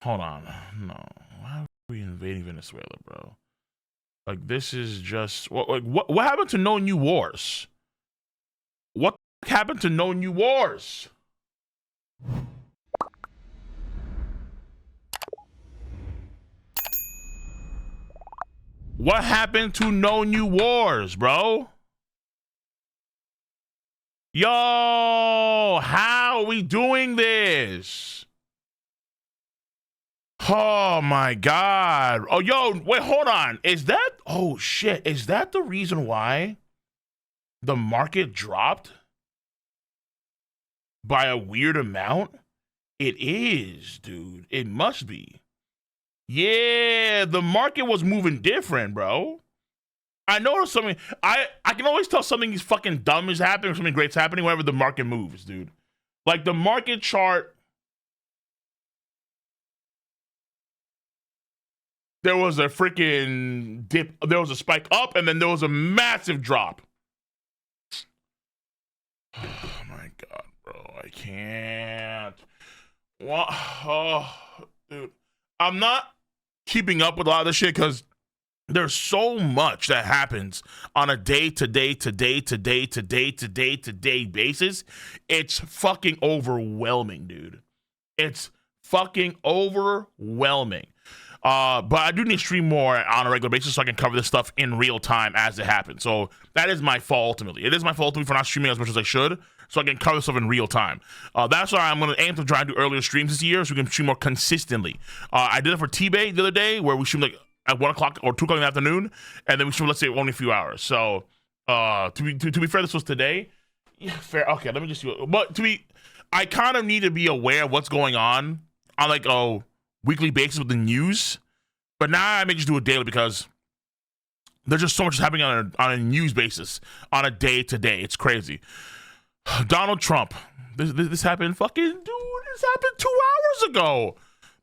Hold on. No. Why are we invading Venezuela, bro? Like, this is just what happened to no new wars? What happened to no new wars? What happened to no new wars, bro? Yo, how are we doing this? Oh my God. Oh, yo, wait, hold on. Is that, oh shit, is that the reason why the market dropped by a weird amount? It is, dude. It must be. Yeah, the market was moving different, bro. I noticed something. I can always tell something fucking dumb is happening or something great's happening whenever the market moves, dude. Like the market chart, there was a freaking dip, there was a spike up, and then there was a massive drop. Oh my God, bro. I can't. What? Oh, dude. I'm not keeping up with a lot of this shit because there's so much that happens on a day-to-day basis. It's fucking overwhelming, dude. It's fucking overwhelming. But I do need to stream more on a regular basis so I can cover this stuff in real time as it happens. So that is my fault ultimately. It is my fault ultimately for not streaming as much as I should, so I can cover stuff in real time. That's why I'm going to aim to try and do earlier streams this year so we can stream more consistently. I did it for T-Bay the other day where we streamed like at 1 o'clock or 2 o'clock in the afternoon, and then we streamed, let's say, only a few hours. So to be fair, this was today. Yeah, fair. Okay, let me just see. But I kind of need to be aware of what's going on like weekly basis with the news, but now I may just do it daily because there's just so much happening on a news basis on a day to day. It's crazy. Donald Trump. This happened fucking, dude. This happened 2 hours ago.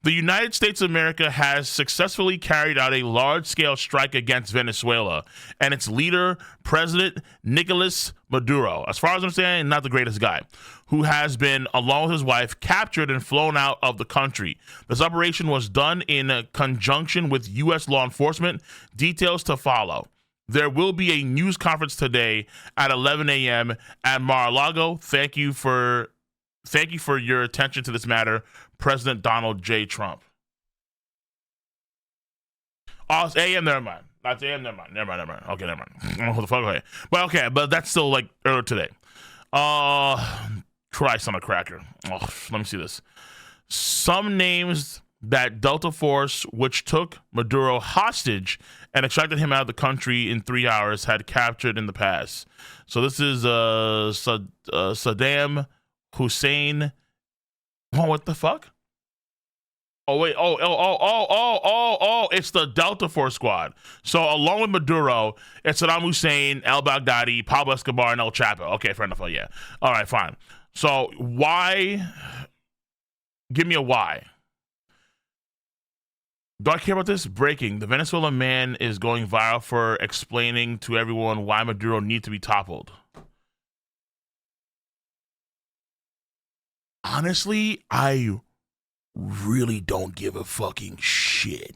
The United States of America has successfully carried out a large-scale strike against Venezuela and its leader, President Nicolas Maduro, as far as I'm saying, not the greatest guy, who has been, along with his wife, captured and flown out of the country. This operation was done in conjunction with U.S. law enforcement. Details to follow. There will be a news conference today at 11 a.m. at Mar-a-Lago. Thank you for your attention to this matter, President Donald J. Trump. Oh, it's AM, never mind. That's AM, never mind. Okay, never mind. I don't know what the fuck. Okay. But that's still like earlier today. Christ on a cracker. Oh, let me see this. Some names that Delta Force, which took Maduro hostage and extracted him out of the country in 3 hours, had captured in the past. So this is Saddam Hussein. Oh, what the fuck? Oh, wait. Oh, it's the Delta Force squad. So along with Maduro, it's Saddam Hussein, al-Baghdadi, Pablo Escobar, and El Chapo. Okay, fair enough. Oh, yeah. All right, fine. So why? Give me a why. Do I care about this? Breaking. The Venezuelan man is going viral for explaining to everyone why Maduro needs to be toppled. Honestly, I really don't give a fucking shit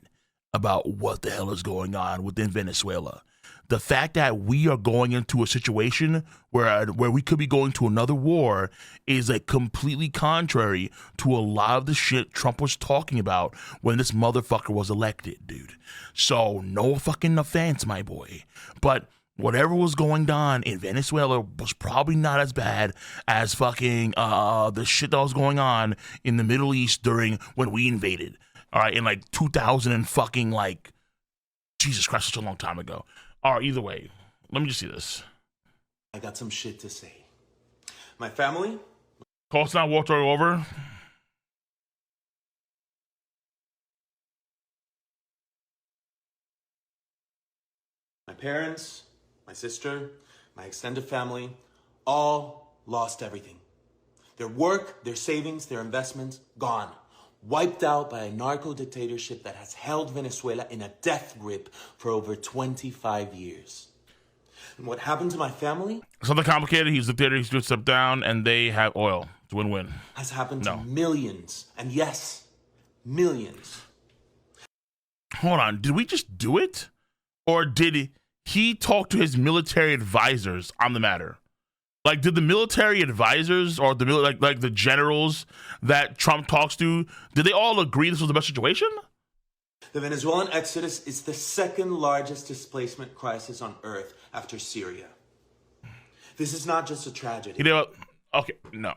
about what the hell is going on within Venezuela. The fact that we are going into a situation where we could be going to another war is like completely contrary to a lot of the shit Trump was talking about when this motherfucker was elected, dude. So no fucking offense, my boy, but whatever was going on in Venezuela was probably not as bad as fucking the shit that was going on in the Middle East during when we invaded. All right, in like 2000 and fucking like Jesus Christ, such a long time ago. All right, either way, let me just see this. I got some shit to say. My family. Call's not walked right over. My parents, my sister, my extended family, all lost everything. Their work, their savings, their investments, gone. Wiped out by a narco dictatorship that has held Venezuela in a death grip for over 25 years. And what happened to my family? Something complicated. He's a dictator. He's going to step down, and they have oil. It's a win-win. Has happened to millions, and yes, millions. Hold on, did we just do it? Or did he talk to his military advisors on the matter? Like, did the military advisors or the like the generals that Trump talks to, did they all agree this was the best situation? The Venezuelan exodus is the second largest displacement crisis on earth after Syria. This is not just a tragedy. You know what? Okay, no.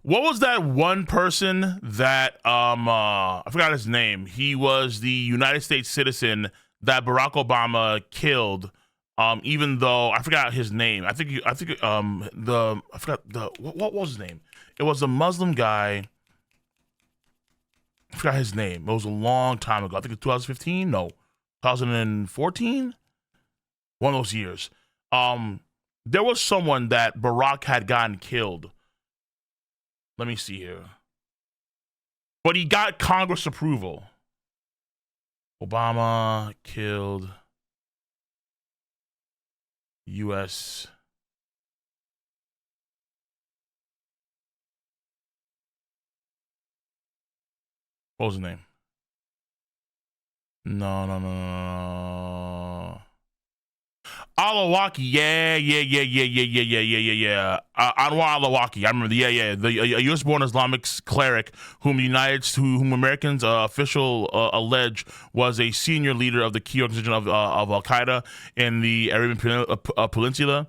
What was that one person that I forgot his name? He was the United States citizen that Barack Obama killed. Even though I forgot his name. I forgot what was his name? It was a Muslim guy. I forgot his name. It was a long time ago. I think it was 2015. No, 2014. One of those years. There was someone that Barack had gotten killed. Let me see here. But he got Congress approval. Obama killed U.S. What was his name? No. Al-Awlaki, yeah. Anwar Al-Awlaki, I remember. The U.S.-born Islamic cleric whom Americans official allege was a senior leader of the key organization of Al Qaeda in the Arabian Peninsula.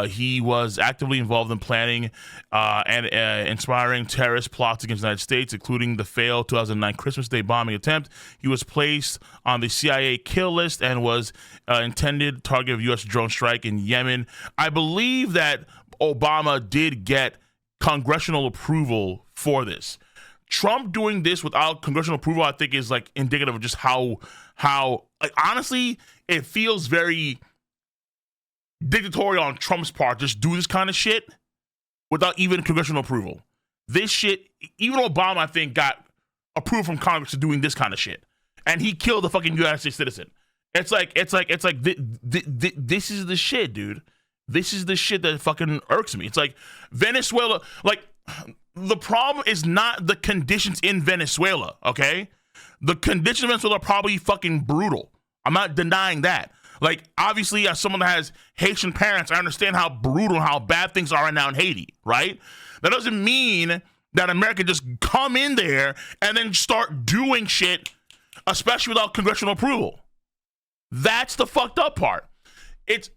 He was actively involved in planning and inspiring terrorist plots against the United States, including the failed 2009 Christmas Day bombing attempt. He was placed on the CIA kill list and was intended target of U.S. drone strike in Yemen. I believe that Obama did get congressional approval for this. Trump doing this without congressional approval, I think, is like indicative of just how like, honestly, it feels very dictatorial on Trump's part. Just do this kind of shit without even congressional approval. This shit, even Obama, I think, got approved from Congress to doing this kind of shit, and he killed a fucking United States citizen. It's like this is the shit, dude. This is the shit that fucking irks me. It's like Venezuela. Like, the problem is not the conditions in Venezuela. Okay, the conditions in Venezuela are probably fucking brutal. I'm not denying that. Like, obviously, as someone that has Haitian parents, I understand how brutal and how bad things are right now in Haiti, right? That doesn't mean that America just come in there and then start doing shit, especially without congressional approval. That's the fucked up part. It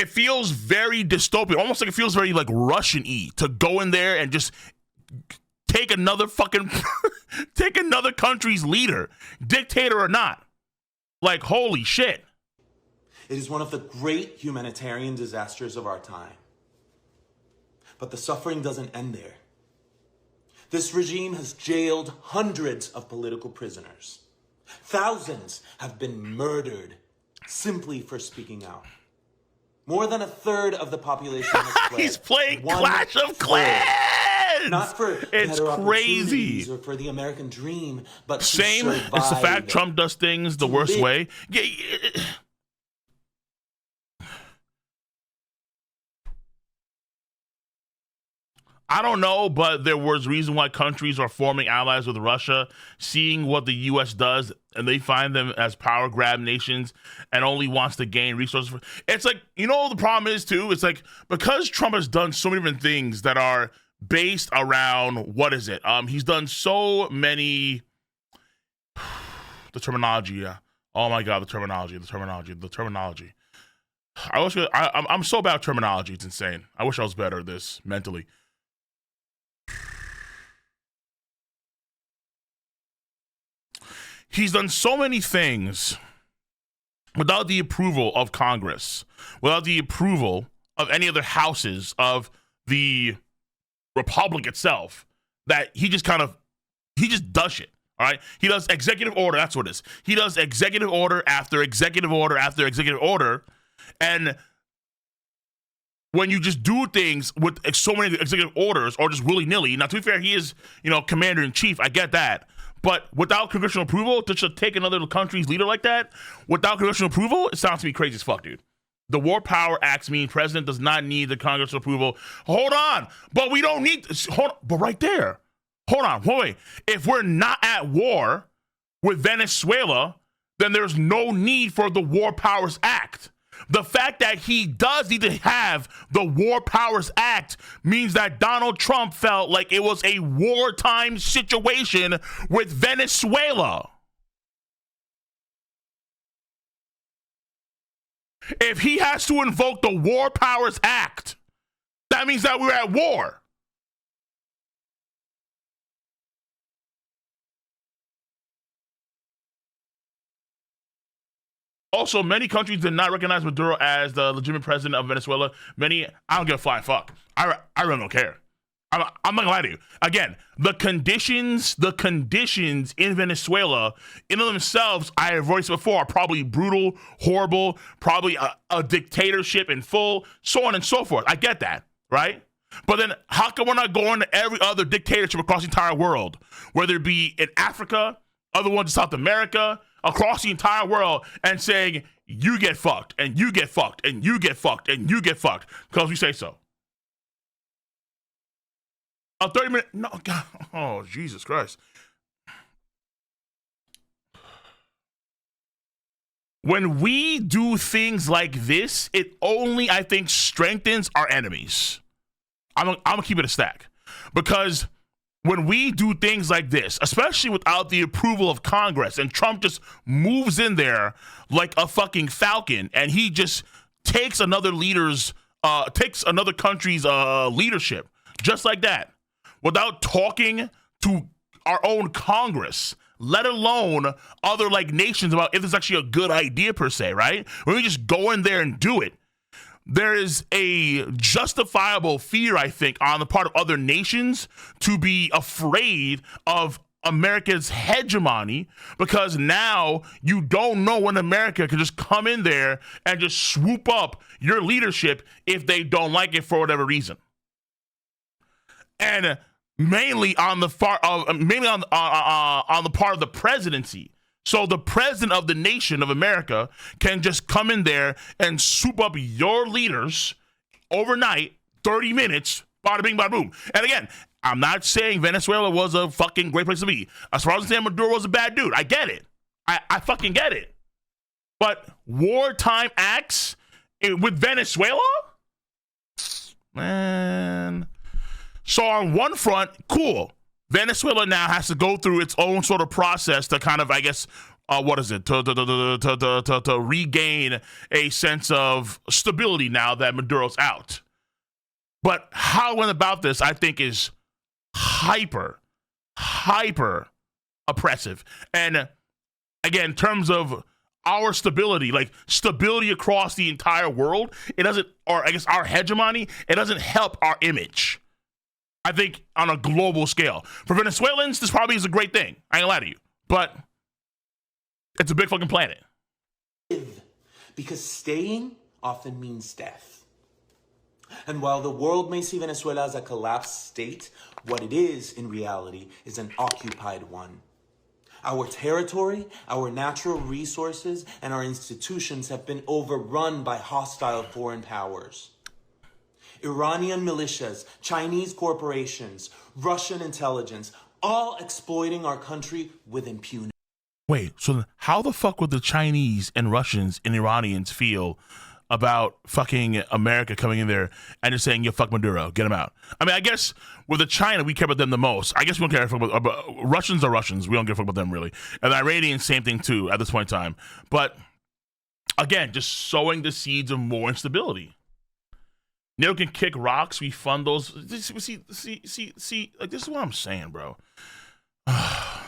feels very dystopian, almost like it feels very like Russian-y to go in there and just take another country's leader, dictator or not. Like, holy shit. It is one of the great humanitarian disasters of our time. But the suffering doesn't end there. This regime has jailed hundreds of political prisoners. Thousands have been murdered simply for speaking out. More than a third of the population has fled. He's playing Clash of Clans! Not for it's crazy. Or for the American dream, but same. It's the fact Trump does things the worst way. Yeah. I don't know, but there was reason why countries are forming allies with Russia, seeing what the U.S. does, and they find them as power grab nations and only wants to gain resources. It's like, you know, the problem is too, it's like, because Trump has done so many different things that are based around, what is it? He's done so many, the terminology, yeah. Oh my God, the terminology. I'm so bad at terminology, it's insane. I wish I was better at this mentally. He's done so many things without the approval of Congress, without the approval of any other houses of the Republic itself, that he just does shit. All right. He does executive order. That's what it is. He does executive order after executive order after executive order. And when you just do things with so many executive orders or just willy nilly, now to be fair, he is, commander in chief. I get that. But without congressional approval, to take another country's leader like that, without congressional approval, it sounds to me crazy as fuck, dude. The War Power Acts mean president does not need the Congress approval. Hold on, but we don't need. But right there, hold on, wait. If we're not at war with Venezuela, then there's no need for the War Powers Act. The fact that he does need to have the War Powers Act means that Donald Trump felt like it was a wartime situation with Venezuela. If he has to invoke the War Powers Act, that means that we're at war. Also, many countries did not recognize Maduro as the legitimate president of Venezuela. Many, I don't give a flying fuck. I really don't care. I'm not gonna lie to you. Again, the conditions in Venezuela, in and of themselves, I have voiced before, are probably brutal, horrible, probably a dictatorship in full, so on and so forth. I get that, right? But then how come we're not going to every other dictatorship across the entire world, whether it be in Africa, other ones in South America, across the entire world, and saying, you get fucked, and you get fucked, and you get fucked, and you get fucked, because we say so. A 30-minute, no, God, oh, Jesus Christ. When we do things like this, it only, I think, strengthens our enemies. I'm gonna keep it a stack. Because when we do things like this, especially without the approval of Congress, and Trump just moves in there like a fucking falcon, and he just takes another country's leadership, just like that, without talking to our own Congress, let alone other like nations about if it's actually a good idea per se, right? When we just go in there and do it, there is a justifiable fear, I think, on the part of other nations to be afraid of America's hegemony, because now you don't know when America can just come in there and just swoop up your leadership if they don't like it for whatever reason. And mainly on the part of the presidency. So the president of the nation of America can just come in there and swoop up your leaders overnight, 30 minutes, bada bing, bada boom. And again, I'm not saying Venezuela was a fucking great place to be. As far as I'm saying Maduro was a bad dude, I get it. I fucking get it. But wartime acts with Venezuela? Man. So on one front, cool. Venezuela now has to go through its own sort of process to kind of, I guess, to regain a sense of stability now that Maduro's out. But how it went about this, I think, is hyper oppressive. And again, in terms of our stability, like stability across the entire world, it doesn't, or I guess our hegemony, it doesn't help our image. I think on a global scale. For Venezuelans, this probably is a great thing. I ain't gonna lie to you. But it's a big fucking planet. Because staying often means death. And while the world may see Venezuela as a collapsed state, what it is in reality is an occupied one. Our territory, our natural resources, and our institutions have been overrun by hostile foreign powers. Iranian militias, Chinese corporations, Russian intelligence, all exploiting our country with impunity. Wait, so how the fuck would the Chinese and Russians and Iranians feel about fucking America coming in there and just saying, yo, fuck Maduro, get him out? I mean, I guess with the China, we care about them the most. I guess we don't care about Russians are Russians. We don't give a fuck about them, really. And the Iranians, same thing, too, at this point in time. But, again, just sowing the seeds of more instability. NATO can kick rocks. We fund those. See. Like, this is what I'm saying, bro.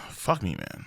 Fuck me, man.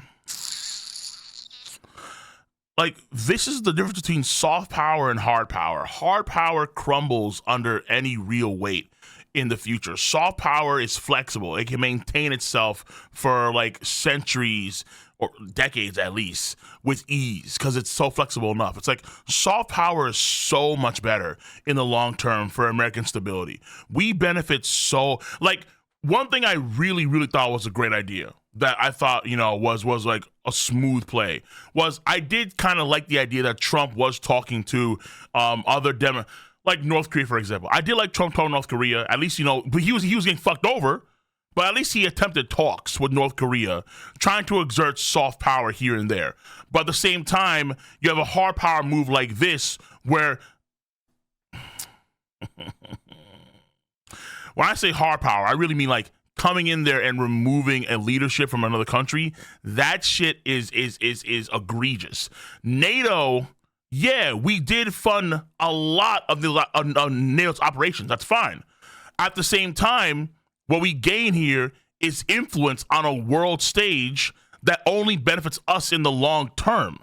Like, this is the difference between soft power and hard power. Hard power crumbles under any real weight in the future. Soft power is flexible. It can maintain itself for like centuries or decades at least with ease because it's so flexible enough. It's like soft power is so much better in the long term for American stability. We benefit so, like, one thing I really thought was a great idea that I thought, was like a smooth play was I did kind of like the idea that Trump was talking to other like North Korea, for example. I did like Trump talking to North Korea. At least, but he was getting fucked over. But at least he attempted talks with North Korea, trying to exert soft power here and there. But at the same time, you have a hard power move like this where when I say hard power, I really mean like coming in there and removing a leadership from another country. That shit is egregious. NATO, yeah, we did fund a lot of NATO's operations. That's fine. At the same time, what we gain here is influence on a world stage that only benefits us in the long term,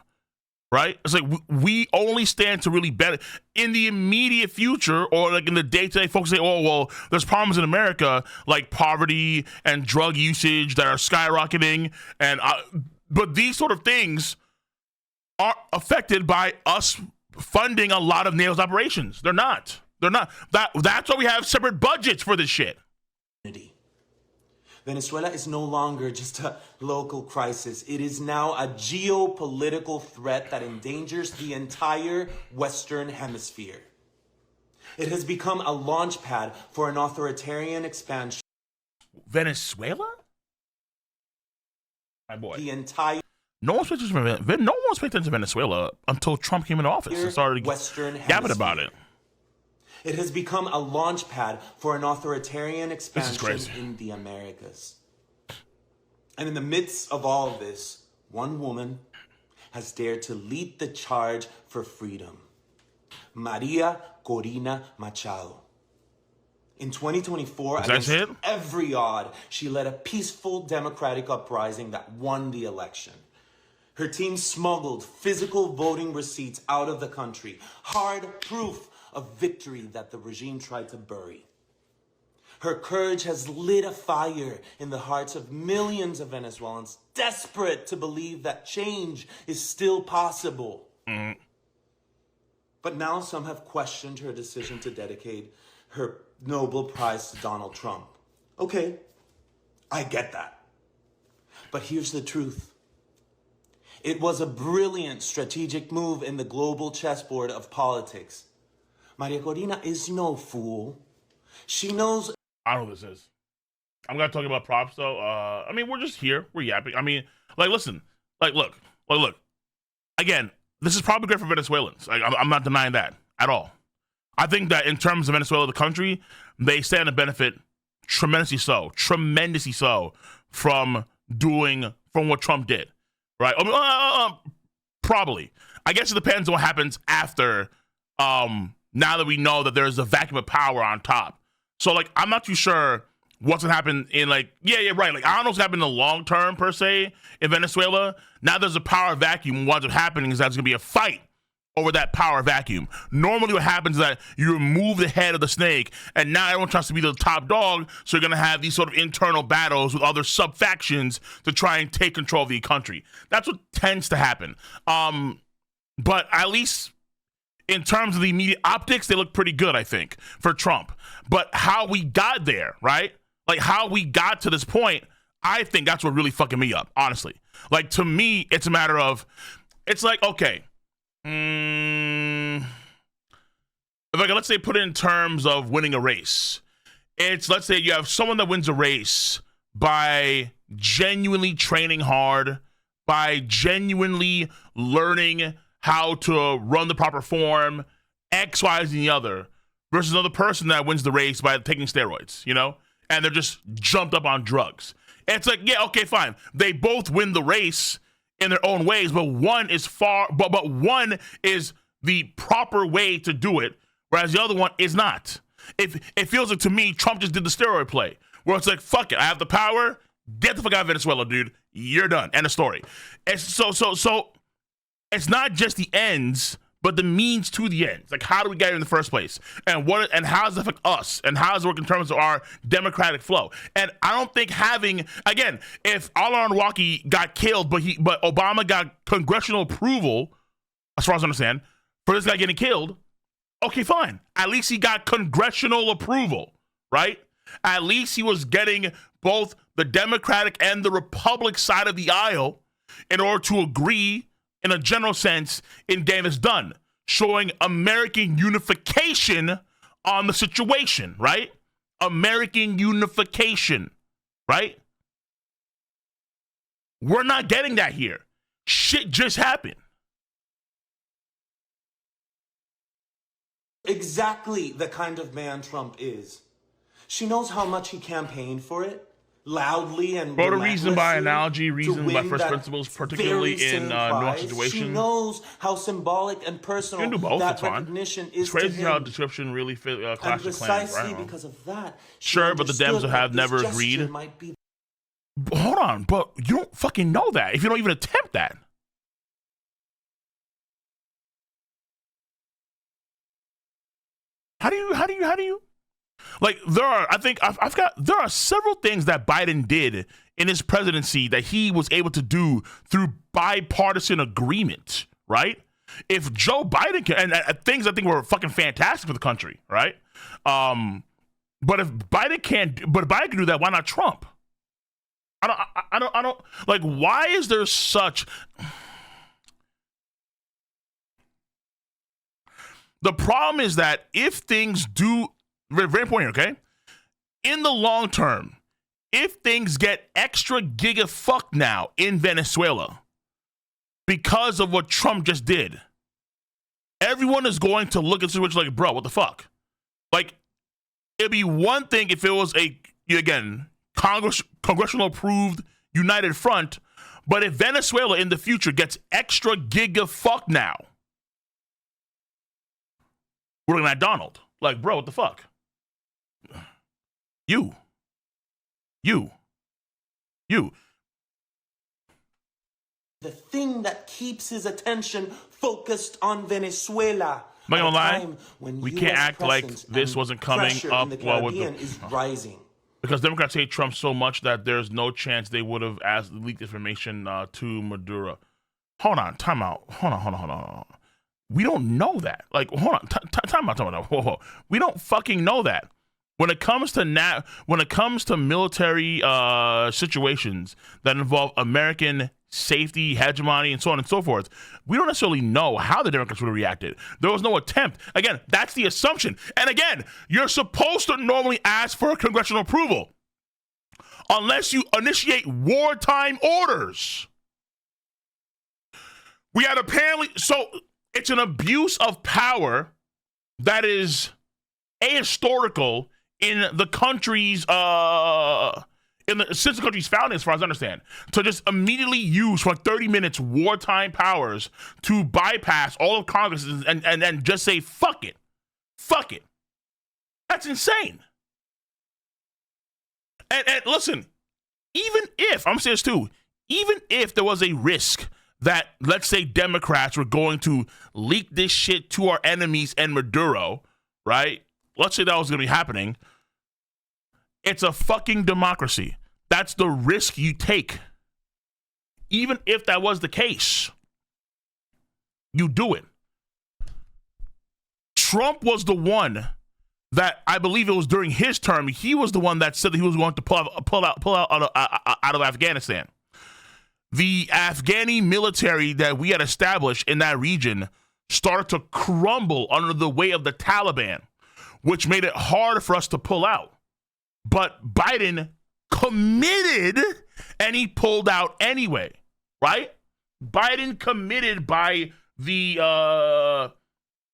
right? It's like we only stand to really benefit in the immediate future, or like in the day-to-day. Folks say, oh, well, there's problems in America like poverty and drug usage that are skyrocketing. But these sort of things are affected by us funding a lot of NATO's operations. They're not. That's why we have separate budgets for this shit. Venezuela is no longer just a local crisis. It is now a geopolitical threat that endangers the entire Western Hemisphere. It has become a launch pad for an authoritarian expansion. Venezuela? My boy. The entire no one was paying attention to Venezuela until Trump came into office and started yapping about it. It has become a launch pad for an authoritarian expansion in the Americas. And in the midst of all of this, one woman has dared to lead the charge for freedom. Maria Corina Machado. In 2024, against every odd, she led a peaceful democratic uprising that won the election. Her team smuggled physical voting receipts out of the country, hard proof of victory that the regime tried to bury. Her courage has lit a fire in the hearts of millions of Venezuelans desperate to believe that change is still possible. Mm-hmm. But now some have questioned her decision to dedicate her Nobel Prize to Donald Trump. Okay, I get that. But here's the truth. It was a brilliant strategic move in the global chessboard of politics. Maria Corina is no fool. She knows. I don't know what this is. I'm going to talk about props, though. I mean, we're just here. We're yapping. I mean, like, listen. Like, look. Again, this is probably great for Venezuelans. Like, I'm not denying that at all. I think that in terms of Venezuela, the country, they stand to benefit tremendously so from what Trump did, right? I mean, probably. I guess it depends on what happens after. Now that we know that there's a vacuum of power on top. So, like, I'm not too sure what's going to happen in, like, yeah, right. Like, I don't know what's happening in the long term, per se, in Venezuela. Now there's a power vacuum. What's happening is that there's going to be a fight over that power vacuum. Normally what happens is that you remove the head of the snake, and now everyone tries to be the top dog, so you're going to have these sort of internal battles with other sub-factions to try and take control of the country. That's what tends to happen. But at least in terms of the immediate optics, they look pretty good, I think, for Trump. But how we got there, right? Like, how we got to this point, I think that's what really fucking me up, honestly. Like, to me, it's a matter of, it's like, okay, if I can, let's say, put it in terms of winning a race. It's, let's say you have someone that wins a race by genuinely training hard, by genuinely learning how to run the proper form, X, Y, and the other, versus another person that wins the race by taking steroids, and they're just jumped up on drugs. It's like, yeah, okay, fine. They both win the race in their own ways, but one is but one is the proper way to do it, whereas the other one is not. It feels like, to me, Trump just did the steroid play, where it's like, fuck it, I have the power, get the fuck out of Venezuela, dude. You're done. End of story. And so it's not just the ends, but the means to the ends. Like, how do we get here in the first place? And how does it affect us? And how does it work in terms of our democratic flow? And I don't think again, if Al-Awlaki got killed, but Obama got congressional approval, as far as I understand, for this guy getting killed, okay, fine. At least he got congressional approval, right? At least he was getting both the Democratic and the Republican side of the aisle in order to agree, in a general sense, in getting this done, showing American unification on the situation, right? American unification, right? We're not getting that here. Shit just happened. Exactly the kind of man Trump is. She knows how much he campaigned for it, loudly and Bro, the reason by relentlessly analogy, reason by first principles, particularly in nuanced She situations. knows how symbolic and personal You can do both, that it's fine. recognition is It's crazy to how him. description really fit And Clash of Clans, precisely right? because of that, she Sure, but the Dems understood have that this never gesture agreed. might be Hold on, but you don't fucking know that if you don't even attempt that. How do you? Like, there are several things that Biden did in his presidency that he was able to do through bipartisan agreement, right? If Joe Biden can, and things I think were fucking fantastic for the country, right? But if Biden can do that, why not Trump? I don't like, why is there such... The problem is that if things do, very, very important, okay? In the long term, if things get extra giga fucked now in Venezuela because of what Trump just did, everyone is going to look at the situation like, bro, what the fuck? Like, it'd be one thing if it was again, congressional approved united front, but if Venezuela in the future gets extra giga fucked now, we're looking at Donald. Like, bro, what the fuck? You. the thing that keeps his attention focused on Venezuela. I'm not gonna lie, when we US can't act like presence this and wasn't coming pressure up in the while with Caribbean is rising. because Democrats hate Trump so much that there's no chance they would have leaked information to Maduro. Hold on, time out. Hold on. We don't know that. Like, hold on, time out. Whoa. We don't fucking know that. When it comes to military situations that involve American safety, hegemony, and so on and so forth, we don't necessarily know how the Democrats would have reacted. There was no attempt. Again, that's the assumption. And again, you're supposed to normally ask for congressional approval unless you initiate wartime orders. We had apparently, so it's an abuse of power that is ahistorical in the country's since the country's founding, as far as I understand, to just immediately use for 30 minutes wartime powers to bypass all of Congress and just say fuck it. That's insane. And listen, even if I'm saying this too, even if there was a risk that, let's say, Democrats were going to leak this shit to our enemies and Maduro, right? Let's say that was going to be happening. It's a fucking democracy. That's the risk you take. Even if that was the case, you do it. Trump was the one that, I believe it was during his term, he was the one that said that he was going to pull out of Afghanistan. The Afghani military that we had established in that region started to crumble under the weight of the Taliban, which made it hard for us to pull out. But Biden committed and he pulled out anyway, right? Biden committed by the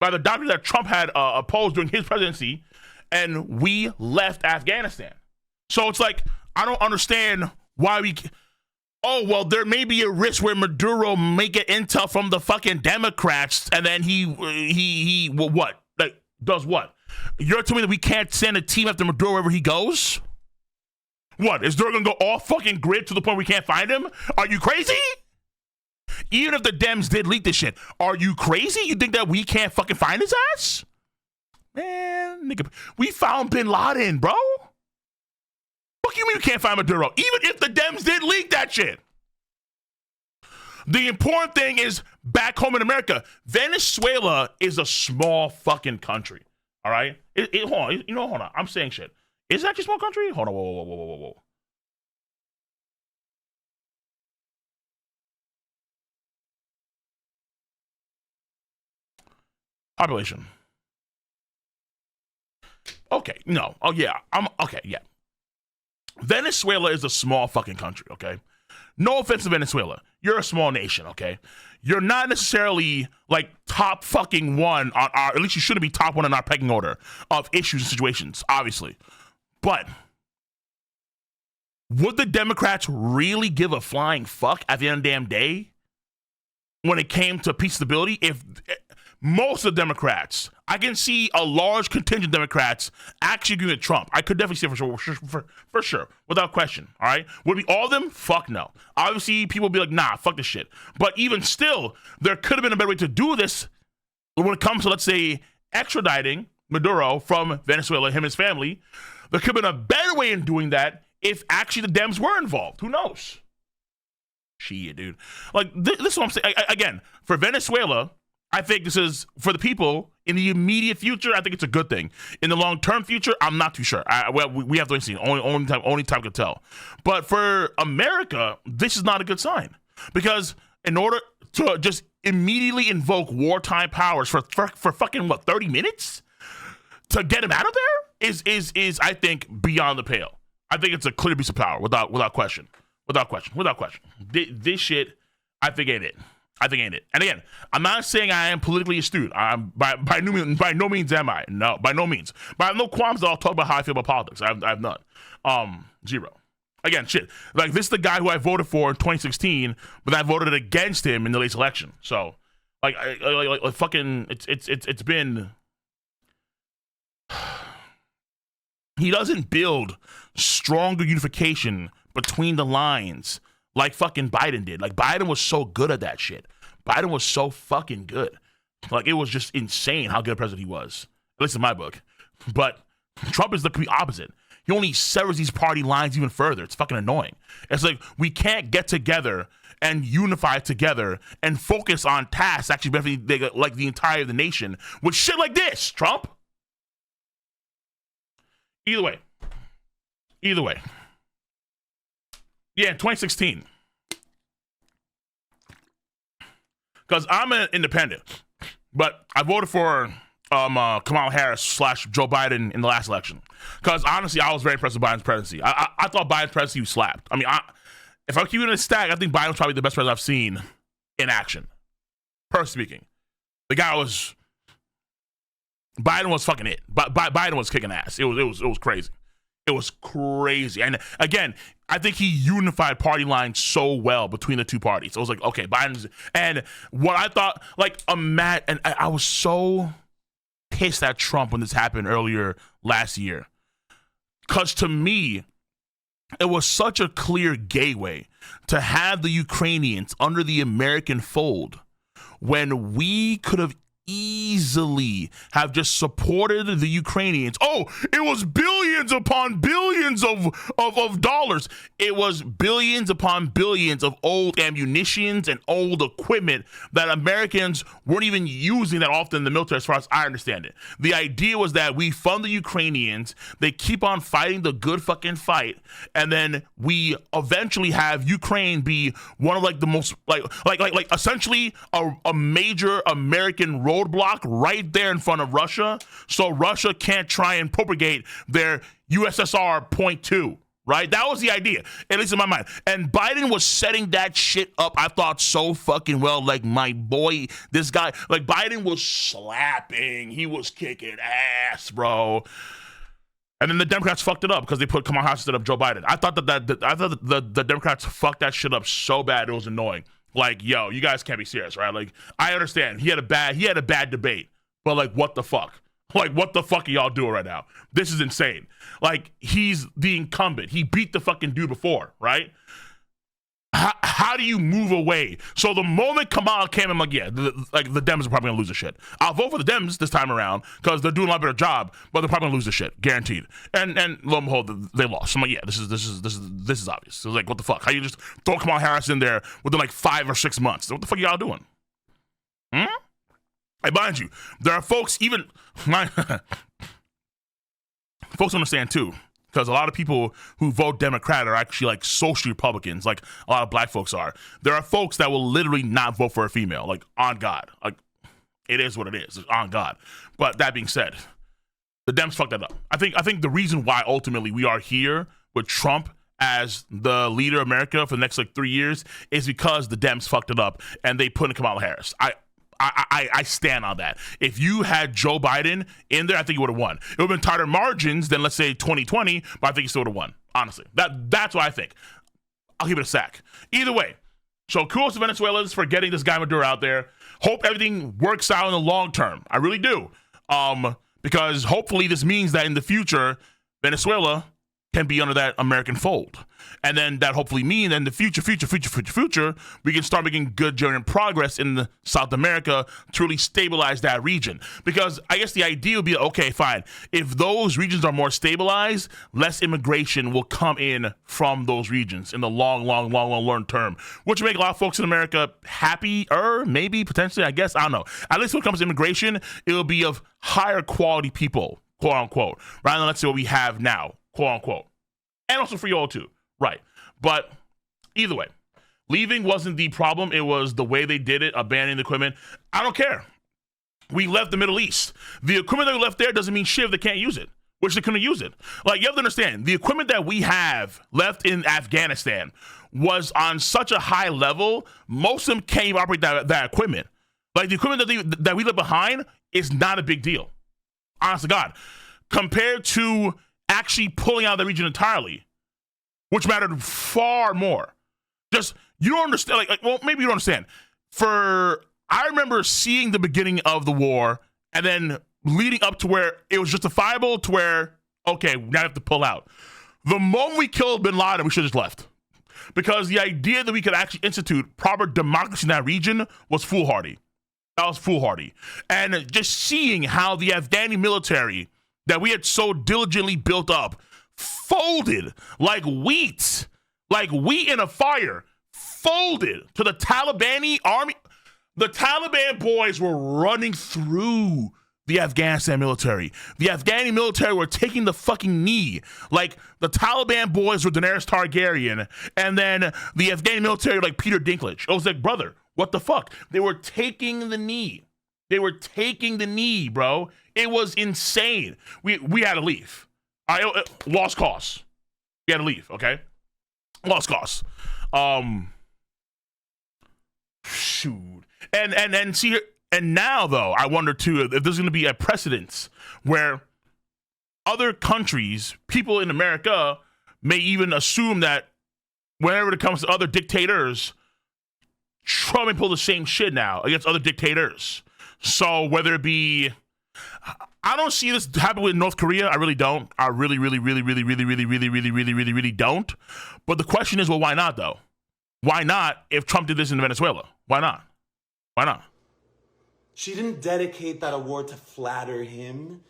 doctrine that Trump had opposed during his presidency, and we left Afghanistan. So it's like, I don't understand why we... Oh, well, there may be a risk where Maduro may get intel from the fucking Democrats, and then he what? Like, does what? You're telling me that we can't send a team after Maduro wherever he goes? What? Is Maduro gonna go off fucking grid to the point we can't find him? Are you crazy? Even if the Dems did leak this shit, are you crazy? You think that we can't fucking find his ass? Man, nigga, we found Bin Laden, bro. Fuck you mean you can't find Maduro? Even if the Dems did leak that shit. The important thing is back home in America, Venezuela is a small fucking country. All right? Hold on. I'm saying shit. Is it actually a small country? Hold on, whoa. Population. Okay, no. Oh yeah, yeah. Venezuela is a small fucking country, okay? No offense to Venezuela. You're a small nation, okay? You're not necessarily like top fucking one on our, at least you shouldn't be top one in our pecking order of issues and situations, obviously. But would the Democrats really give a flying fuck at the end of the damn day when it came to peace and stability? If most of the Democrats, I can see a large contingent of Democrats actually agreeing with Trump. I could definitely see it for sure, without question. All right, would it be all of them? Fuck no. Obviously, people would be like, nah, fuck this shit. But even still, there could have been a better way to do this when it comes to, let's say, extraditing Maduro from Venezuela, him and his family. There could have been a better way in doing that if actually the Dems were involved. Who knows? Shit, dude. Like, this is what I'm saying. Again, for Venezuela, I think this is, for the people, in the immediate future, I think it's a good thing. In the long-term future, I'm not too sure. We have to wait and see. Only time can tell. But for America, this is not a good sign. Because in order to just immediately invoke wartime powers for fucking, 30 minutes? To get him out of there is I think, beyond the pale. I think it's a clear piece of power, without question. This shit, I think ain't it. And again, I'm not saying I am politically astute. By no means am I. No, by no means. But I have no qualms at all talk about how I feel about politics. I have none. Zero. Again, shit. Like, this is the guy who I voted for in 2016, but I voted against him in the latest election. So, like fucking, it's been. He doesn't build stronger unification between the lines like fucking Biden did. Like, Biden was so good at that shit. Biden was so fucking good. Like, it was just insane how good a president he was. At least in my book. But Trump is the complete opposite. He only severs these party lines even further. It's fucking annoying. It's like, we can't get together and unify together and focus on tasks actually benefiting like the entire of the nation with shit like this, Trump. Either way. Yeah, in 2016. Because I'm an independent, but I voted for Kamala Harris / Joe Biden in the last election. Because honestly, I was very impressed with Biden's presidency. I thought Biden's presidency was slapped. I mean, if I'm keeping it a stack, I think Biden was probably the best president I've seen in action. Personally speaking, Biden was fucking it. Biden was kicking ass. It was crazy. It was crazy. And again, I think he unified party lines so well between the two parties. It was like, okay, Biden's, and what I thought, like, and I was so pissed at Trump when this happened earlier last year. Because to me, it was such a clear gateway to have the Ukrainians under the American fold when we could have easily have just supported the Ukrainians. Oh, it was billions upon billions of dollars. It was billions upon billions of old ammunitions and old equipment that Americans weren't even using that often in the military, as far as I understand it. The idea was that we fund the Ukrainians, they keep on fighting the good fucking fight, and then we eventually have Ukraine be one of like the most like essentially a major American roadblock right there in front of Russia, so Russia can't try and propagate their USSR .2, right? That was the idea, at least in my mind. And Biden was setting that shit up, I thought, so fucking well. Like, my boy, this guy, like, Biden was slapping. He was kicking ass, bro. And then the Democrats fucked it up because they put Kamala Harris instead of Joe Biden. I thought that the Democrats fucked that shit up so bad it was annoying. Like, yo, you guys can't be serious, right? Like, I understand he had a bad debate, but like, what the fuck? Like, what the fuck are y'all doing right now? This is insane. Like, he's the incumbent. He beat the fucking dude before, right? How do you move away? So the moment Kamala came, I'm like, yeah, the Dems are probably gonna lose the shit. I'll vote for the Dems this time around because they're doing a lot better job, but they're probably gonna lose the shit, guaranteed. And lo and behold, they lost. So I'm like, yeah, this is obvious. So like, what the fuck? How you just throw Kamala Harris in there within like 5 or 6 months? What the fuck are y'all doing? I mind you, there are folks folks understand too. because a lot of people who vote Democrat are actually like social Republicans, like a lot of black folks are. There are folks that will literally not vote for a female, like on God. Like it is what it is, it's on God. But that being said, the Dems fucked that up. I think the reason why ultimately we are here with Trump as the leader of America for the next like 3 years is because the Dems fucked it up and they put in Kamala Harris. I stand on that. If you had Joe Biden in there, I think he would have won. It would have been tighter margins than, let's say, 2020, but I think he still would have won, honestly. That's what I think. I'll give it a sack. Either way, so kudos to Venezuelans for getting this guy Maduro out there. Hope everything works out in the long term. I really do. Because hopefully this means that in the future, Venezuela can be under that American fold. And then that hopefully mean in the future, we can start making good journey and progress in South America to really stabilize that region. Because I guess the idea would be, okay, fine. If those regions are more stabilized, less immigration will come in from those regions in the long term, which will make a lot of folks in America happier, maybe, potentially, I guess, I don't know. At least when it comes to immigration, it will be of higher quality people, quote unquote, rather than let's say what we have now, quote unquote. And also for you all too. Right. But either way, leaving wasn't the problem. It was the way they did it, abandoning the equipment. I don't care. We left the Middle East. The equipment that we left there doesn't mean shit if they can't use it, which they couldn't use it. Like, you have to understand, the equipment that we have left in Afghanistan was on such a high level, most of them can't even operate that equipment. Like, the equipment that we left behind is not a big deal. Honest to God. Compared to actually pulling out of the region entirely, which mattered far more. Just, you don't understand, well, maybe you don't understand. I remember seeing the beginning of the war and then leading up to where it was justifiable to where, okay, now I have to pull out. The moment we killed bin Laden, we should have just left. Because the idea that we could actually institute proper democracy in that region was foolhardy. That was foolhardy. And just seeing how the Afghani military that we had so diligently built up folded like wheat in a fire, folded to the Taliban army. The Taliban boys were running through the Afghanistan military. The Afghani military were taking the fucking knee. Like, the Taliban boys were Daenerys Targaryen, and then the Afghani military were like Peter Dinklage. I was like, brother, what the fuck? They were taking the knee. They were taking the knee, bro. It was insane. We had to leave. Lost cause. We had to leave, okay? Lost cause. Shoot. And see, and now though, I wonder too if there's gonna be a precedence where other countries, people in America, may even assume that whenever it comes to other dictators, Trump may pull the same shit now against other dictators. So whether it be, I don't see this happen with North Korea. I really don't. I really don't. But the question is, well, why not though? Why not if Trump did this in Venezuela? Why not? Why not? She didn't dedicate that award to flatter him.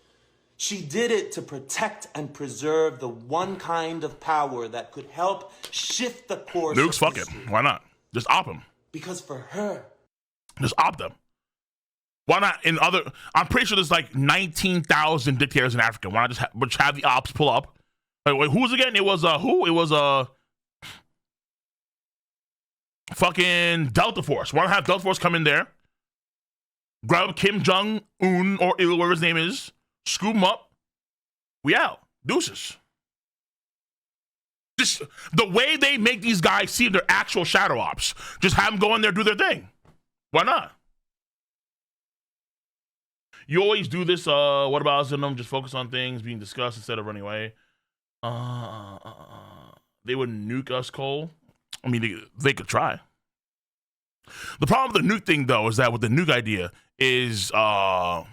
She did it to protect and preserve the one kind of power that could help shift the course. Nukes, fuck it. Why not? Just opt them. Because for her, just opt them. Why not in other? I'm pretty sure there's like 19,000 dictators in Africa. Why not just have the ops pull up? Like, wait, who was again? It was who? It was fucking Delta Force. Why not have Delta Force come in there, grab Kim Jong-un or whatever his name is, scoop him up. We out. Deuces. Just the way they make these guys see their actual shadow ops. Just have them go in there, do their thing. Why not? You always do this. What about us in them? Just focus on things being discussed instead of running away. They would nuke us, Cole. I mean, they could try. The problem with the nuke thing, though, is that with the nuke idea is, and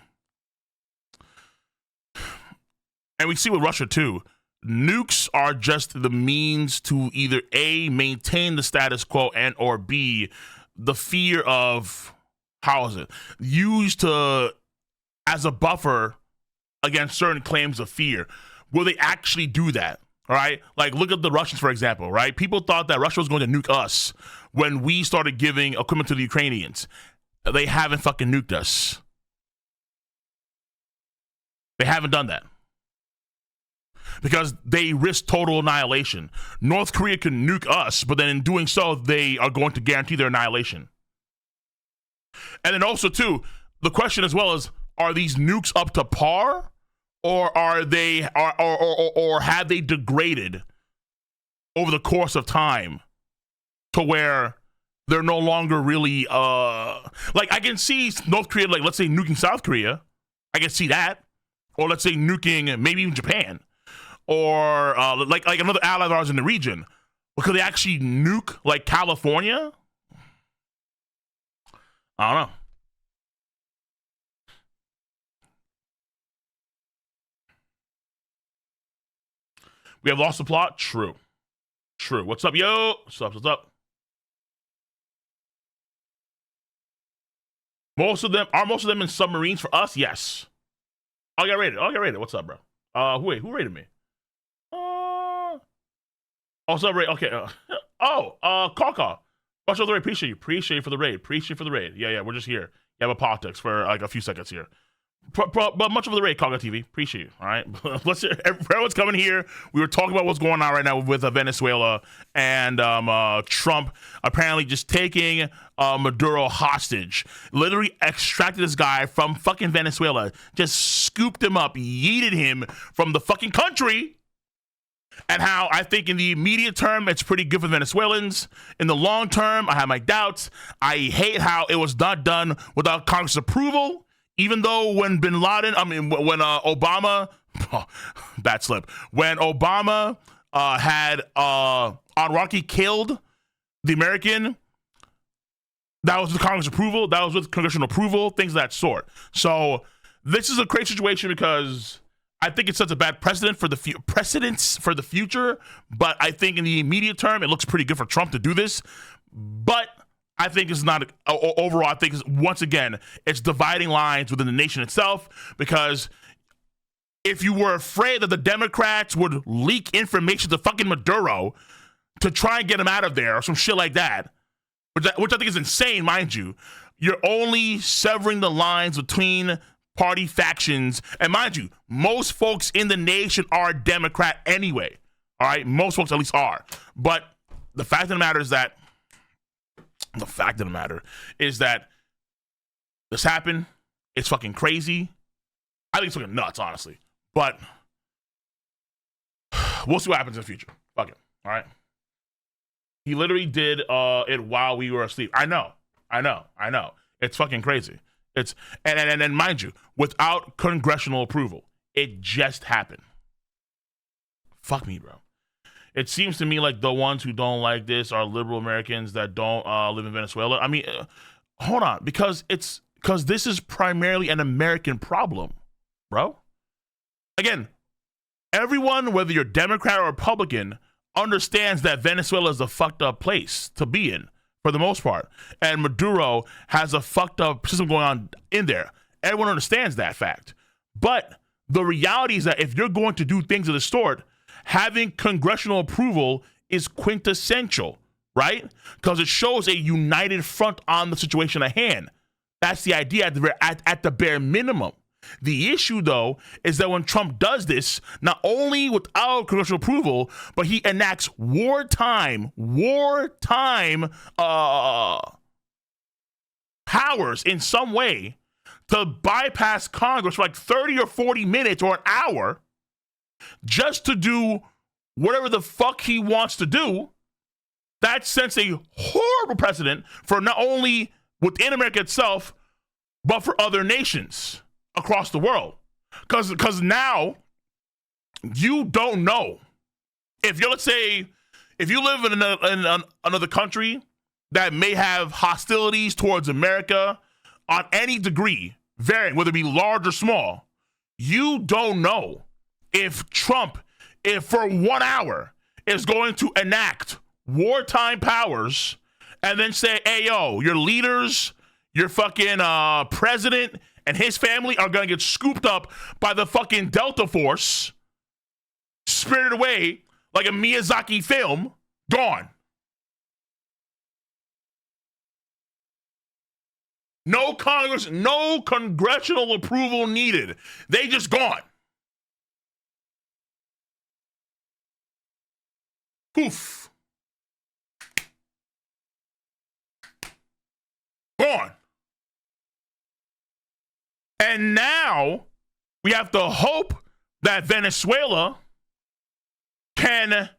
we see with Russia too, nukes are just the means to either A, maintain the status quo, and or B, the fear of, how is it, used to as a buffer against certain claims of fear. Will they actually do that? All right. Like, look at the Russians, for example, right? People thought that Russia was going to nuke us when we started giving equipment to the Ukrainians. They haven't fucking nuked us. They haven't done that. because they risk total annihilation. North Korea can nuke us, but then in doing so, they are going to guarantee their annihilation. And then also, too, the question as well is, are these nukes up to par, or are they, or have they degraded over the course of time to where they're no longer really, like, I can see North Korea, like, let's say nuking South Korea. I can see that. Or let's say nuking maybe even Japan. Or like another ally of ours in the region. But could they actually nuke, like, California? I don't know. We have lost the plot? True. What's up, yo? What's up? Most of them in submarines for us? Yes. I'll get rated. What's up, bro? Who rated me? Also raid. Okay. Kaka. Much of the raid. Appreciate you for the raid. Yeah. We're just here. You have a politics for like a few seconds here. But much of the raid, Kaka TV. Appreciate you. All right. Let's hear. Everyone's coming here. We were talking about what's going on right now with Venezuela and Trump apparently just taking Maduro hostage. Literally extracted this guy from fucking Venezuela. Just scooped him up, yeeted him from the fucking country. And how I think in the immediate term, it's pretty good for Venezuelans. In the long term, I have my doubts. I hate how it was not done without Congress approval. Even though when when Obama, bad slip, when Obama had Rocky killed the American, that was with Congress approval. That was with congressional approval, things of that sort. So this is a great situation because I think it sets a bad precedent for the future. But I think in the immediate term, it looks pretty good for Trump to do this. But I think it's not overall. I think once again, it's dividing lines within the nation itself. Because if you were afraid that the Democrats would leak information to fucking Maduro to try and get him out of there or some shit like that, which I think is insane, mind you, you're only severing the lines between party factions. And mind you, most folks in the nation are Democrat anyway. All right, most folks at least are. But the fact of the matter is that this happened. It's fucking crazy. I think it's fucking nuts, honestly. But we'll see what happens in the future. Fuck it. All right. He literally did it while we were asleep. I know. It's fucking crazy. It's and mind you, without congressional approval, it just happened. Fuck me, bro. It seems to me like the ones who don't like this are liberal Americans that don't live in Venezuela. I mean, hold on, because this is primarily an American problem, bro. Again, everyone, whether you're Democrat or Republican, understands that Venezuela is a fucked up place to be in for the most part. And Maduro has a fucked up system going on in there. Everyone understands that fact. But the reality is that if you're going to do things of the sort, having congressional approval is quintessential, right? Because it shows a united front on the situation at hand. That's the idea at the bare minimum. The issue, though, is that when Trump does this, not only without congressional approval, but he enacts wartime powers in some way to bypass Congress for like 30 or 40 minutes or an hour just to do whatever the fuck he wants to do. That sets a horrible precedent for not only within America itself, but for other nations across the world. Because now you don't know if you're, let's say, if you live in another country that may have hostilities towards America on any degree, varying, whether it be large or small, you don't know if Trump, if for 1 hour, is going to enact wartime powers and then say, hey, yo, your leaders, your fucking president and his family are going to get scooped up by the fucking Delta Force, spirited away like a Miyazaki film, gone. No Congress, no congressional approval needed. They just gone. Poof. Gone. And now we have to hope that Venezuela can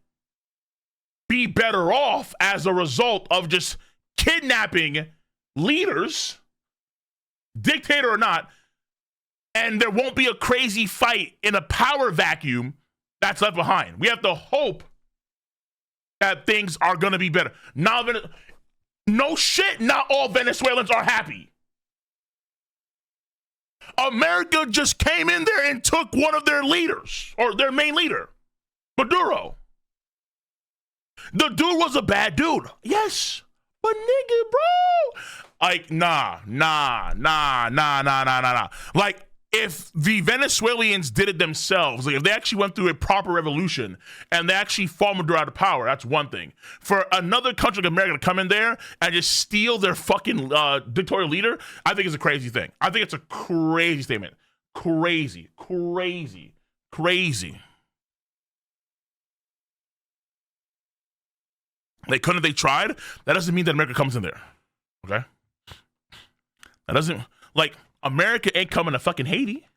be better off as a result of just kidnapping leaders, dictator or not, and there won't be a crazy fight in a power vacuum that's left behind. We have to hope that things are going to be better. Now, no shit, not all Venezuelans are happy. America just came in there and took one of their leaders, or their main leader, Maduro. The dude was a bad dude. Yes. But nigga, bro. Like, nah. Like, if the Venezuelans did it themselves, like if they actually went through a proper revolution and they actually fought Maduro out of power, that's one thing. For another country like America to come in there and just steal their fucking dictatorial leader, I think it's a crazy thing. I think it's a crazy statement. Crazy. They couldn't if they tried. That doesn't mean that America comes in there. Okay? That doesn't, like, America ain't coming to fucking Haiti.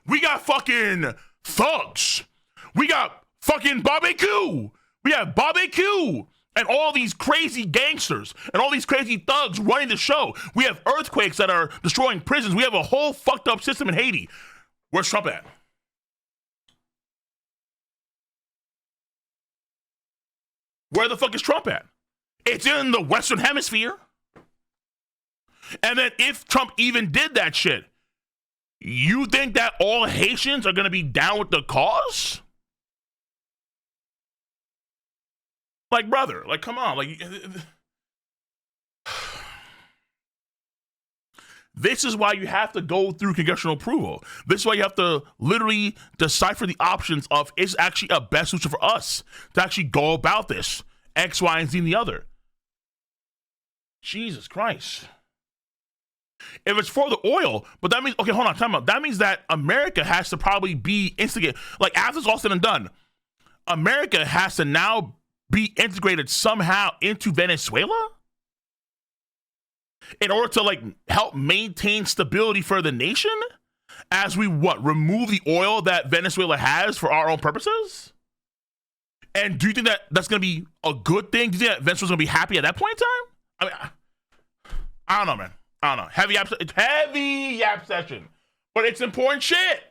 We got fucking thugs. We got fucking barbecue. We have barbecue. And all these crazy gangsters and all these crazy thugs running the show. We have earthquakes that are destroying prisons. We have a whole fucked up system in Haiti. Where's Trump at? Where the fuck is Trump at? It's in the Western Hemisphere. And then if Trump even did that shit, you think that all Haitians are going to be down with the cause? Like, brother, like, come on. Like, this is why you have to go through congressional approval. This is why you have to literally decipher the options of, is actually a best solution for us to actually go about this, X, Y, and Z, and the other. Jesus Christ. If it's for the oil, but that means, okay, hold on, time out. That means that America has to probably be instigated. Like, after it's all said and done, America has to now be integrated somehow into Venezuela in order to, like, help maintain stability for the nation as we remove the oil that Venezuela has for our own purposes? And do you think that that's going to be a good thing? Do you think that Venezuela's going to be happy at that point in time? I mean, I don't know, man. I don't know. It's heavy yap session, but it's important shit.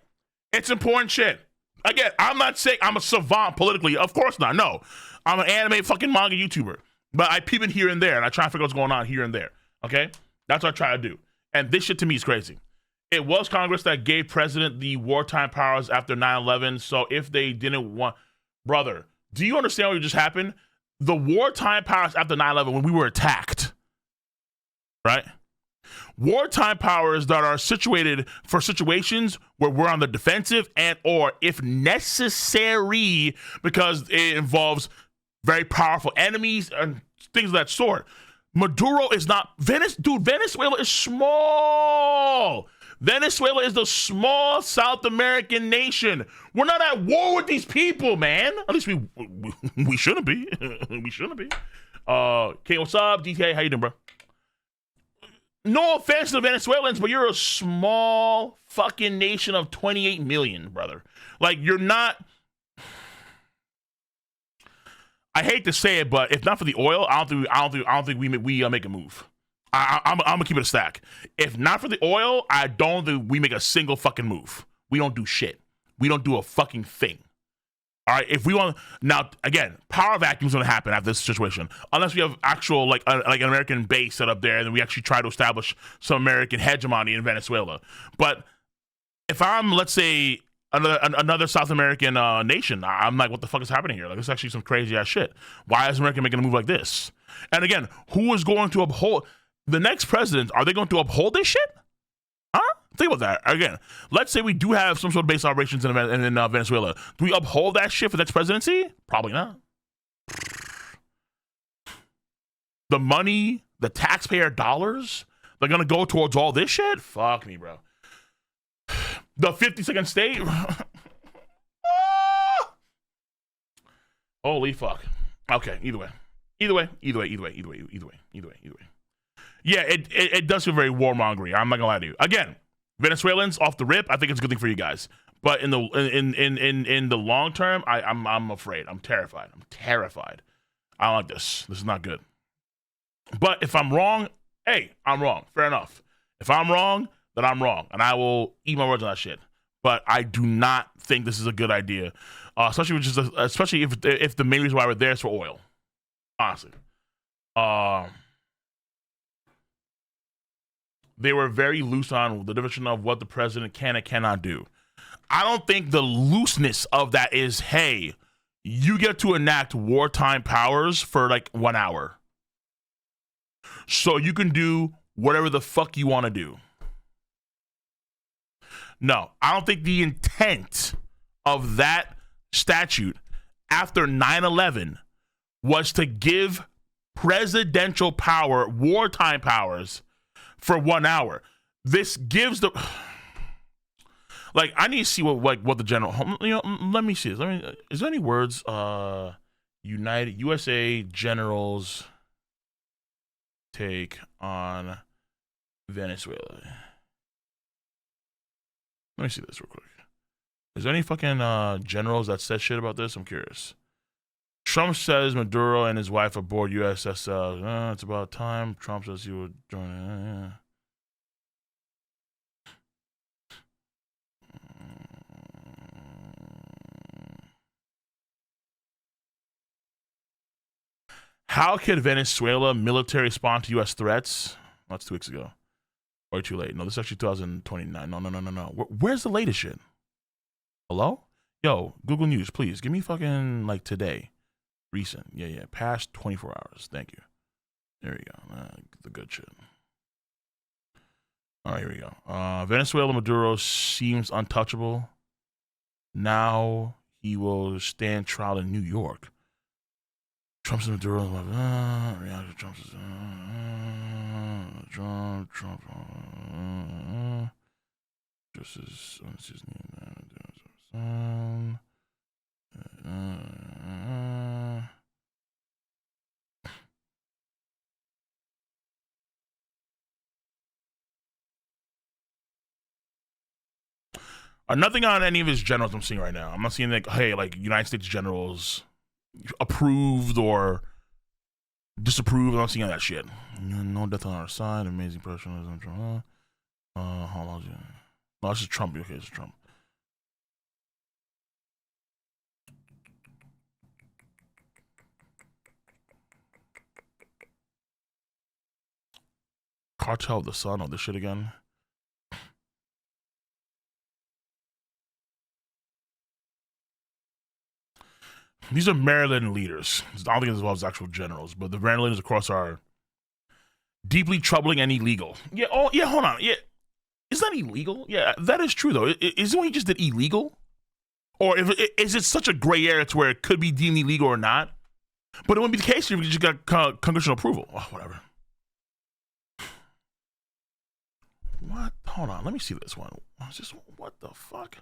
It's important shit. Again, I'm not saying I'm a savant politically. Of course not. No. I'm an anime fucking manga YouTuber, but I peep in here and there, and I try to figure out what's going on here and there, okay? That's what I try to do. And this shit to me is crazy. It was Congress that gave President the wartime powers after 9/11, so if they didn't want... Brother, do you understand what just happened? The wartime powers after 9/11, when we were attacked, right? Wartime powers that are situated for situations where we're on the defensive and or if necessary, because it involves very powerful enemies and things of that sort. Maduro is not Venezuela is small. Venezuela is the small South American nation. We're not at war with these people, man. At least we shouldn't be. We shouldn't be. Okay, what's up, DTA? How you doing, bro? No offense to the Venezuelans, but you're a small fucking nation of 28 million, brother. Like, you're not... I hate to say it, but if not for the oil, I don't think we make a move. I'm gonna keep it a stack. If not for the oil, I don't think we make a single fucking move. We don't do shit. We don't do a fucking thing. All right. If we want now, again, power vacuum is gonna happen after this situation, unless we have actual like an American base set up there, and then we actually try to establish some American hegemony in Venezuela. But if I'm, let's say, another South American nation, I'm like, what the fuck is happening here? Like, it's actually some crazy ass shit. Why is America making a move like this? And again, who is going to uphold the next president? Are they going to uphold this shit? Huh? Think about that. Again, let's say we do have some sort of base operations in Venezuela. Do we uphold that shit for the next presidency? Probably not. The money, the taxpayer dollars They're gonna go towards all this shit? Fuck me, bro. The 52nd state? Holy fuck. Okay, either way. Yeah, it does feel very warmongery. I'm not gonna lie to you. Again, Venezuelans off the rip, I think it's a good thing for you guys. But in the long term, I'm afraid. I'm terrified. I don't like this. This is not good. But if I'm wrong, hey, I'm wrong. Fair enough. If I'm wrong, then I'm wrong, and I will eat my words on that shit. But I do not think this is a good idea, especially if the main reason why we're there is for oil. Honestly, they were very loose on the definition of what the president can and cannot do. I don't think the looseness of that is, hey, you get to enact wartime powers for like 1 hour, so you can do whatever the fuck you want to do. No, I don't think the intent of that statute after 9/11 was to give presidential power, wartime powers for 1 hour. This gives the like I need to see what the general. Let me see this. Is there any words? United USA generals take on Venezuela. Let me see this real quick. Is there any fucking generals that said shit about this? I'm curious. Trump says Maduro and his wife aboard USS. It's about time. Trump says he would join. How could Venezuela military respond to U.S. threats? That's 2 weeks ago. Or too late. No, this is actually 2029. No. Where's the latest shit? Hello? Yo, Google News, please. Give me fucking, like, today. Recent. Yeah. Past 24 hours. Thank you. There we go. The good shit. All right, here we go. Venezuela Maduro seems untouchable. Now he will stand trial in New York. Trump's Maduro. Trump's. Trump. Just as. What's his name? Nothing on any of his generals I'm seeing right now. I'm not seeing like, hey, like United States generals approved or disapproved. I'm not seeing all that shit. No death on our side. Amazing professionalism. How long is it? No, this is Trump. Okay, this is Trump. Cartel of the Sun. Oh, this shit again. These are Maryland leaders. I don't think it's as well as actual generals, but the Maryland leaders, of course, are deeply troubling and illegal. Yeah. Oh, yeah. Hold on. Yeah. Is that illegal? Yeah, that is true, though. Isn't what he just did illegal? Or is it such a gray area to where it could be deemed illegal or not? But it wouldn't be the case if you just got congressional approval. Oh, whatever. What? Hold on. Let me see this one. What the fuck?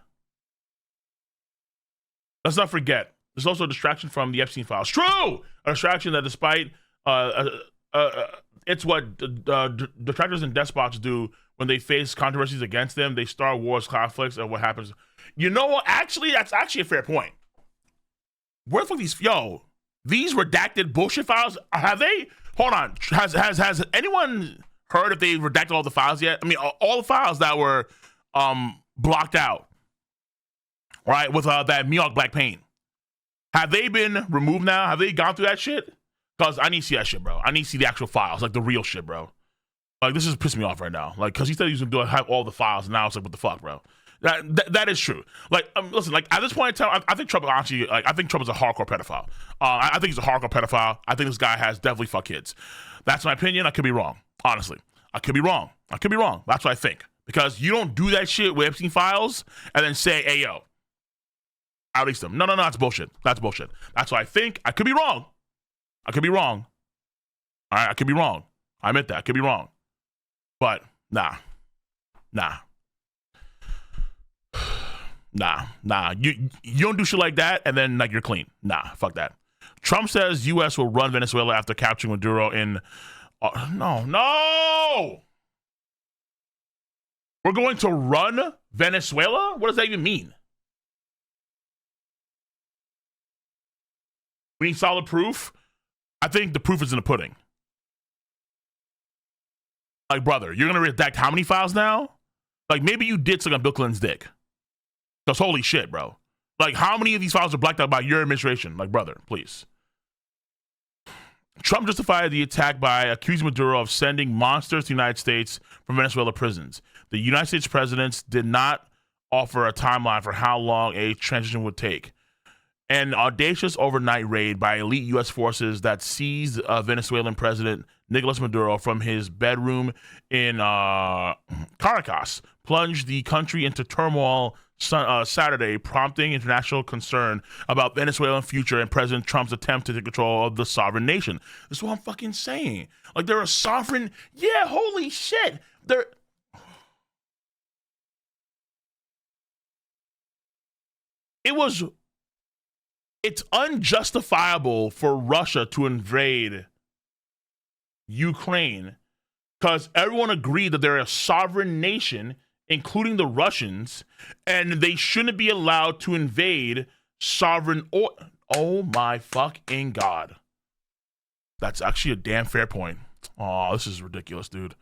Let's not forget. There's also a distraction from the Epstein files. True! A distraction that despite, it's what detractors and despots do when they face controversies against them. They start wars, conflicts, and what happens. You know what? Actually, that's actually a fair point. Where the fuck these redacted bullshit files, have they, hold on, has anyone heard if they redacted all the files yet? I mean, all the files that were blocked out, right, with that Miok Black Pain. Have they been removed now? Have they gone through that shit? Because I need to see that shit, bro. I need to see the actual files, like the real shit, bro. Like, this is pissing me off right now. Like, because he said he was going to have all the files, and now it's like, what the fuck, bro? That is true. Like, listen, like, at this point in time, I think Trump actually, like, I think Trump is a hardcore pedophile. I think he's a hardcore pedophile. I think this guy has definitely fucked kids. That's my opinion. I could be wrong, honestly. I could be wrong. That's what I think. Because you don't do that shit with Epstein files and then say, hey, yo, I released them. No, that's bullshit. That's bullshit. That's what I think. I could be wrong. All right, I could be wrong. I admit that. I could be wrong. But nah. You don't do shit like that and then like you're clean. Nah, fuck that. Trump says U.S. will run Venezuela after capturing Maduro in. No. We're going to run Venezuela? What does that even mean? We need solid proof. I think the proof is in the pudding. Like, brother, you're going to redact how many files now? Like, maybe you did something on Bill Clinton's dick. That's holy shit, bro. Like, how many of these files are blacked out by your administration? Like, brother, please. Trump justified the attack by accusing Maduro of sending monsters to the United States from Venezuela prisons. The United States president did not offer a timeline for how long a transition would take. An audacious overnight raid by elite U.S. forces that seized Venezuelan President Nicolas Maduro from his bedroom in Caracas plunged the country into turmoil Saturday, prompting international concern about Venezuelan future and President Trump's attempt to take control of the sovereign nation. This is what I'm fucking saying. Like, they're a sovereign. Yeah, holy shit. It's unjustifiable for Russia to invade Ukraine because everyone agreed that they're a sovereign nation, including the Russians, and they shouldn't be allowed to invade sovereign oil. Oh my fucking God. That's actually a damn fair point. Oh, this is ridiculous, dude.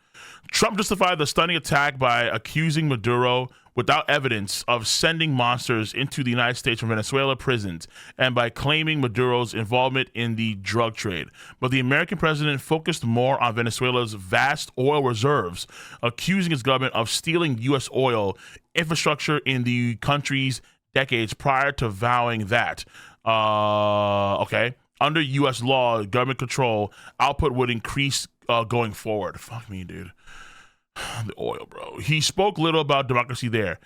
Trump justified the stunning attack by accusing Maduro without evidence of sending monsters into the United States from Venezuela prisons and by claiming Maduro's involvement in the drug trade. But the American president focused more on Venezuela's vast oil reserves, accusing his government of stealing U.S. oil infrastructure in the country's decades prior to vowing that, under U.S. law, government control, output would increase going forward. Fuck me, dude. The oil, bro. He spoke little about democracy there,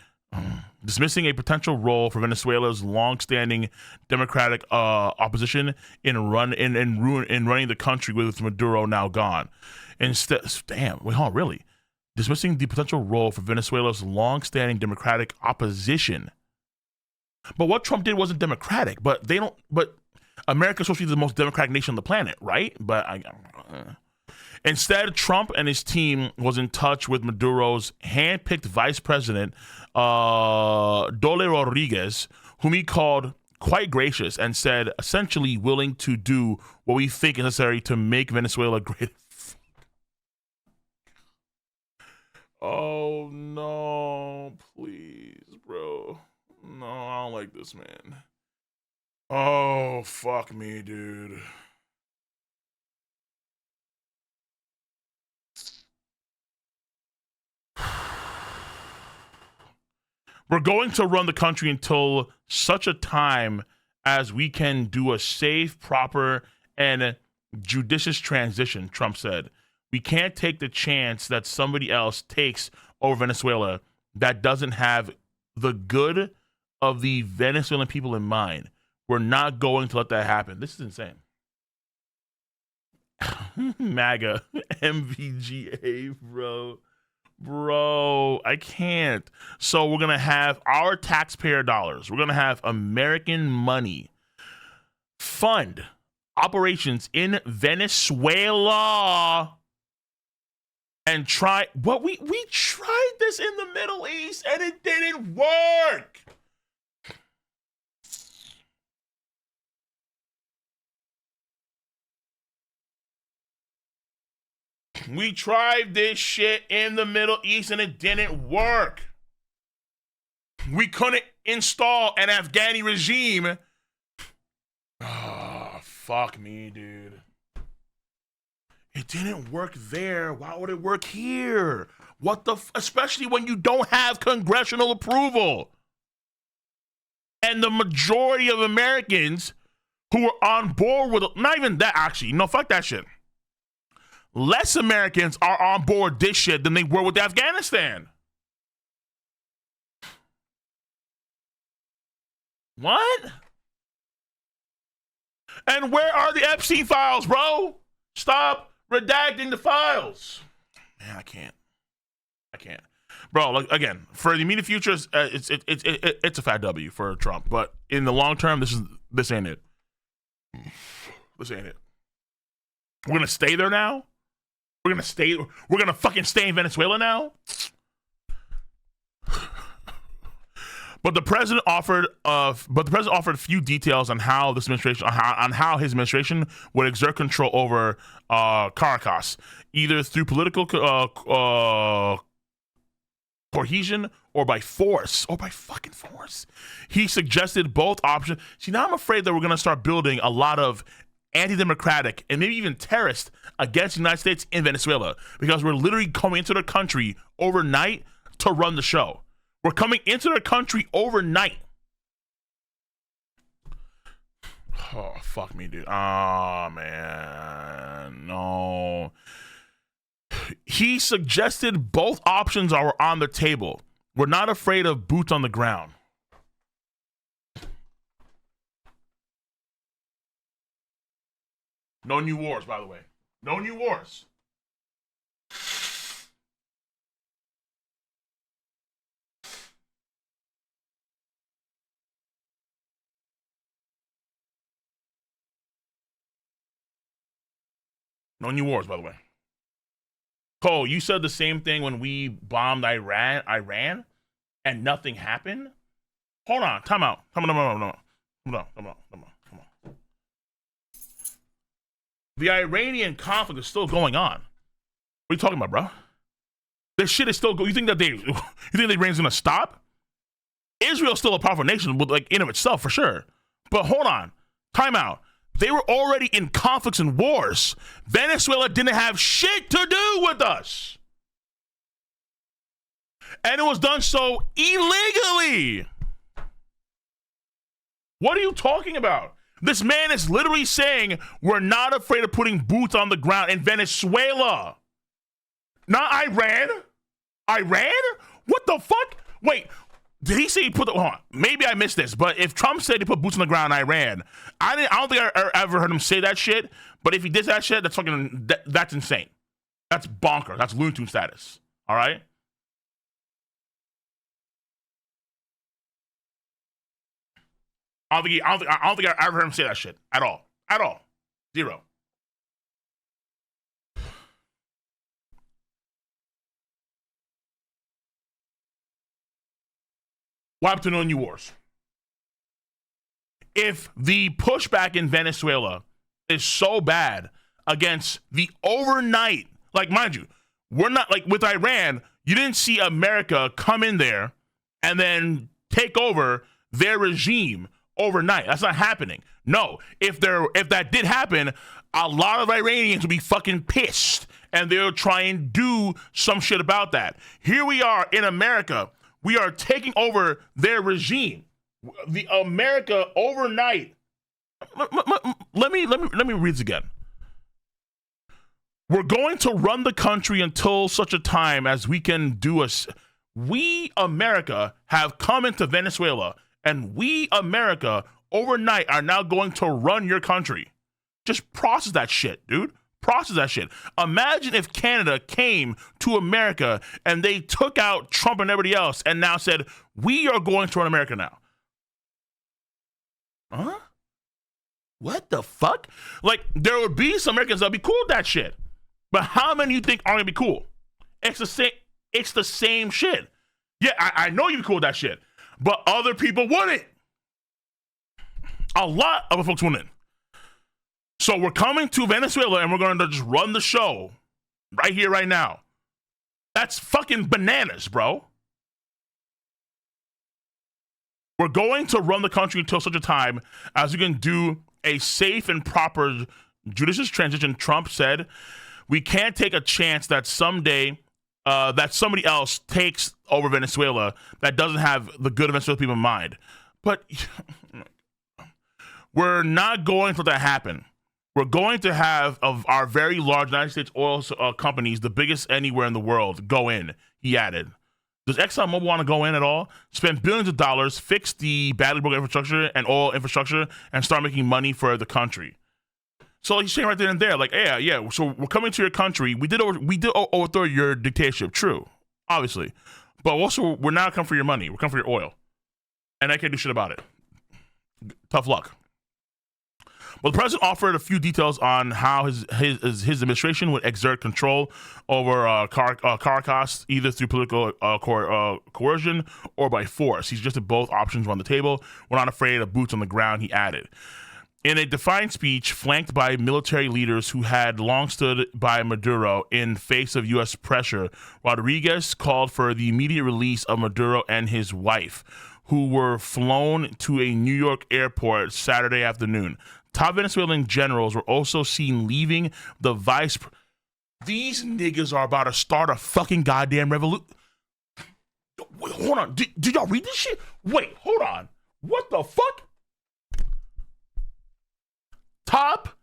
dismissing a potential role for Venezuela's long-standing democratic opposition in running the country with Maduro now gone. Instead, really? Dismissing the potential role for Venezuela's long-standing democratic opposition. But what Trump did wasn't democratic. But America's supposed to be the most democratic nation on the planet, right? Instead, Trump and his team was in touch with Maduro's hand-picked vice president, Dole Rodriguez, whom he called quite gracious and said essentially willing to do what we think is necessary to make Venezuela great. Oh, no, please, bro. No, I don't like this, man. Oh, fuck me, dude. We're going to run the country until such a time as we can do a safe, proper, and judicious transition, Trump said. We can't take the chance that somebody else takes over Venezuela that doesn't have the good of the Venezuelan people in mind. We're not going to let that happen. This is insane. MAGA, MVGA, bro. Bro, I can't. So we're going to have our taxpayer dollars. We're going to have American money fund operations in Venezuela and try. But we tried this in the Middle East and it didn't work. We tried this shit in the Middle East and it didn't work. We couldn't install an Afghani regime. Oh, fuck me, dude. It didn't work there. Why would it work here? Especially when you don't have congressional approval. And the majority of Americans who are on board with, not even that actually, no, fuck that shit. Less Americans are on board this shit than they were with Afghanistan. What? And where are the Epstein files, bro? Stop redacting the files. Man, I can't. I can't, bro. Like again, for the immediate future, it's a fat W for Trump. But in the long term, this ain't it. This ain't it. We're gonna stay there now. We're gonna fucking stay in Venezuela now. But the president offered a few details on how this administration, on how his administration would exert control over Caracas, either through political cohesion or by force, or by fucking force. He suggested both options. See, now I'm afraid that we're gonna start building a lot of anti-democratic and maybe even terrorist against the United States in Venezuela, because we're literally coming into their country overnight to run the show. We're coming into their country overnight. Oh, fuck me, dude. Oh, man. No. He suggested both options are on the table. We're not afraid of boots on the ground. No new wars, by the way. No new wars. No new wars, by the way. Cole, you said the same thing when we bombed Iran, and nothing happened? Hold on. Time out. Come on. The Iranian conflict is still going on. What are you talking about, bro? This shit is still going. You think the Iran's gonna stop? Israel's still a powerful nation, like in of itself, for sure. But hold on. Time out. They were already in conflicts and wars. Venezuela didn't have shit to do with us. And it was done so illegally. What are you talking about? This man is literally saying we're not afraid of putting boots on the ground in Venezuela. Not Iran. Iran? What the fuck? Wait. Did he say he put maybe I missed this, but if Trump said he put boots on the ground in Iran, I don't think I ever heard him say that shit. But if he did that shit, that's fucking that's insane. That's bonkers. That's Looney Tune status. All right. I don't think I ever heard him say that shit at all. At all. Zero. What happened to no new wars? If the pushback in Venezuela is so bad against the overnight, like, mind you, we're not like with Iran, you didn't see America come in there and then take over their regime overnight. That's not happening. No, if that did happen, a lot of Iranians would be fucking pissed and they'll try and do some shit about that. Here we are in America. We are taking over their regime. The America overnight. Let me read this again. We're going to run the country until such a time as we can do us. We, America, have come into Venezuela, and we, America, overnight are now going to run your country. Just process that shit, dude. Process that shit. Imagine if Canada came to America and they took out Trump and everybody else and now said, we are going to run America now. Huh? What the fuck? Like, there would be some Americans that would be cool with that shit. But how many you think aren't gonna be cool? It's the same shit. Yeah, I know you'd be cool with that shit. But other people wouldn't. A lot of folks wouldn't. So we're coming to Venezuela and we're going to just run the show right here, right now. That's fucking bananas, bro. We're going to run the country until such a time as we can do a safe and proper judicious transition. Trump said, we can't take a chance that someday that somebody else takes over Venezuela that doesn't have the good of Venezuela people in mind. But we're not going to let that happen. We're going to have of our very large United States oil companies, the biggest anywhere in the world, go in, he added. Does ExxonMobil want to go in at all? Spend billions of dollars, fix the badly broken infrastructure and oil infrastructure, and start making money for the country. So he's saying right there and there, like, yeah. So we're coming to your country. We did overthrow your dictatorship. True. obviously. But also, we're not coming for your money. We're coming for your oil. And I can't do shit about it. Tough luck. Well, the president offered a few details on how his administration would exert control over Caracas, either through political coercion or by force. He suggested both options were on the table. We're not afraid of boots on the ground, he added. In a defiant speech flanked by military leaders who had long stood by Maduro in face of U.S. pressure, Rodriguez called for the immediate release of Maduro and his wife, who were flown to a New York airport Saturday afternoon. Top Venezuelan generals were also seen leaving the vice. These niggas are about to start a fucking goddamn revolution. Wait, hold on. Did y'all read this shit? Wait, hold on. What the fuck? Top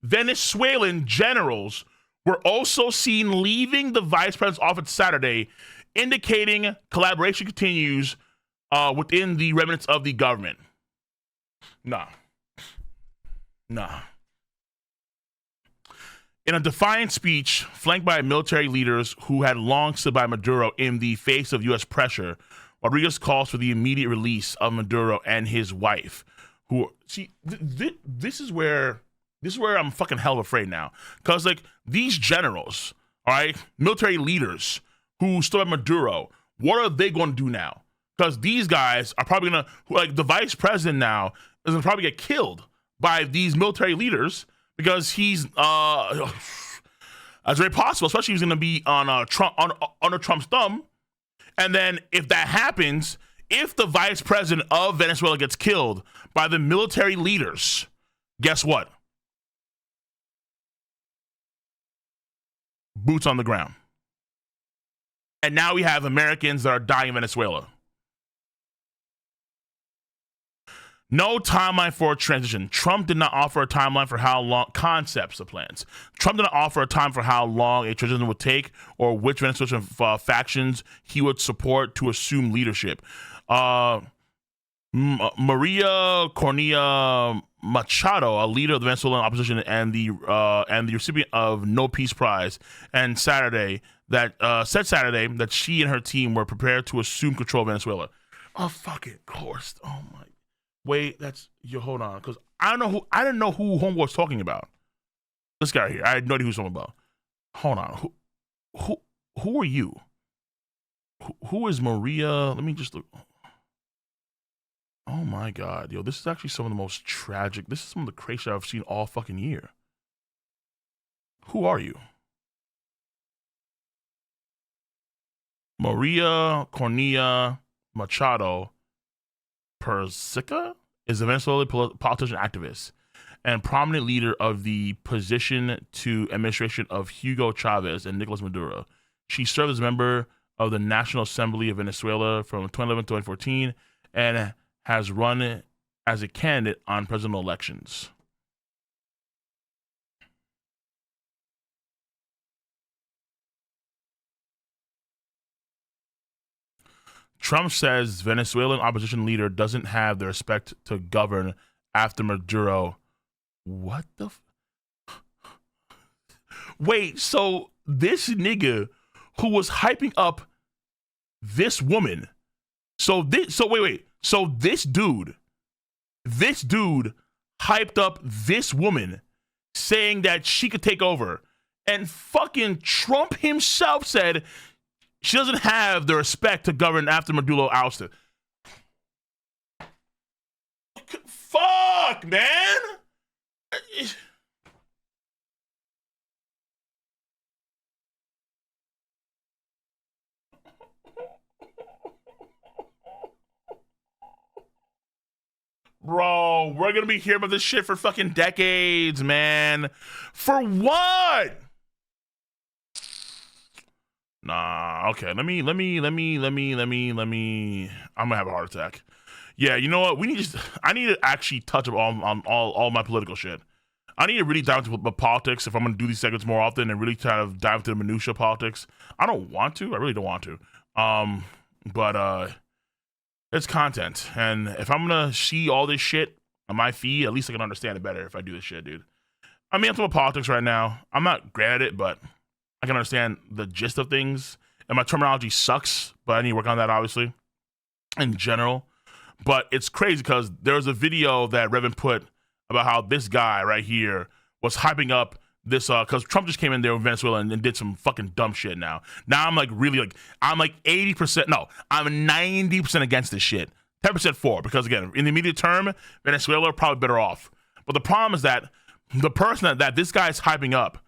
Venezuelan generals were also seen leaving the vice president's office Saturday, indicating collaboration continues within the remnants of the government. Nah. In a defiant speech flanked by military leaders who had long stood by Maduro in the face of U.S. pressure, Rodriguez calls for the immediate release of Maduro and his wife. Who see? This is where I'm fucking hell afraid now, because like these generals, all right, military leaders who stood by Maduro, what are they going to do now? Because these guys are probably gonna, like, the vice president now is gonna probably get killed by these military leaders because he's that's very possible, especially he's gonna be on Trump under Trump's thumb. And then if that happens, if the vice president of Venezuela gets killed by the military leaders, guess what? Boots on the ground. And now we have Americans that are dying in Venezuela. No timeline for a transition. Trump did not offer a timeline for how long, concepts of plans. Trump did not offer a time for how long a transition would take or which Venezuelan factions he would support to assume leadership. Maria Cornelia Machado, a leader of the Venezuelan opposition and the recipient of No Peace Prize, and said Saturday that she and her team were prepared to assume control of Venezuela. Oh, fucking course. Oh my. Wait, hold on, because I didn't know who Homeboy was talking about. This guy here, I had no idea who he was talking about. Hold on, who are you? Who is Maria? Let me just look. Oh my God, yo, this is actually some of the most tragic. This is some of the crazy shit I've seen all fucking year. Who are you? Maria Cornelia Machado Persica is a Venezuelan politician activist and prominent leader of the position to administration of Hugo Chavez and Nicolas Maduro. She served as a member of the National Assembly of Venezuela from 2011 to 2014 and has run as a candidate on presidential elections. Trump says Venezuelan opposition leader doesn't have the respect to govern after Maduro. What the? Wait, so this nigga who was hyping up this woman. So this dude hyped up this woman saying that she could take over. And fucking Trump himself said she doesn't have the respect to govern after Maduro ousted. Fuck, man. Bro, we're gonna be hearing about this shit for fucking decades, man. For what? Nah, okay. Let me. I'm gonna have a heart attack. Yeah, you know what? I need to actually touch up on all my political shit. I need to really dive into politics if I'm gonna do these segments more often and really kind of dive into the minutia of politics. I don't want to. I really don't want to. But it's content, and if I'm gonna see all this shit on my feed, at least I can understand it better if I do this shit, dude. I mean, I'm talking about politics right now. I'm not great at it, but I can understand the gist of things. and my terminology sucks, but I need to work on that, obviously, in general. But it's crazy because there's a video that Revan put about how this guy right here was hyping up this, because Trump just came in there with Venezuela and did some fucking dumb shit now. Now I'm like really like, I'm like 80%, no, I'm 90% against this shit. 10% for, because again, in the immediate term, Venezuela are probably better off. But the problem is that the person that this guy is hyping up,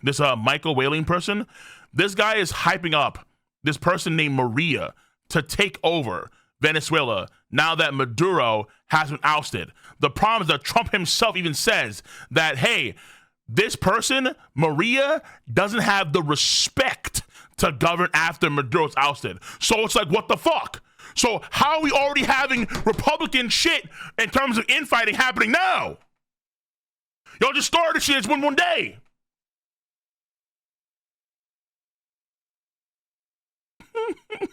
this Michael Whaling person, this guy is hyping up this person named Maria to take over Venezuela now that Maduro has been ousted. The problem is that Trump himself even says that, hey, this person, Maria, doesn't have the respect to govern after Maduro's ousted. So it's like, what the fuck? So how are we already having Republican shit in terms of infighting happening now? Y'all just started shit. It's one day.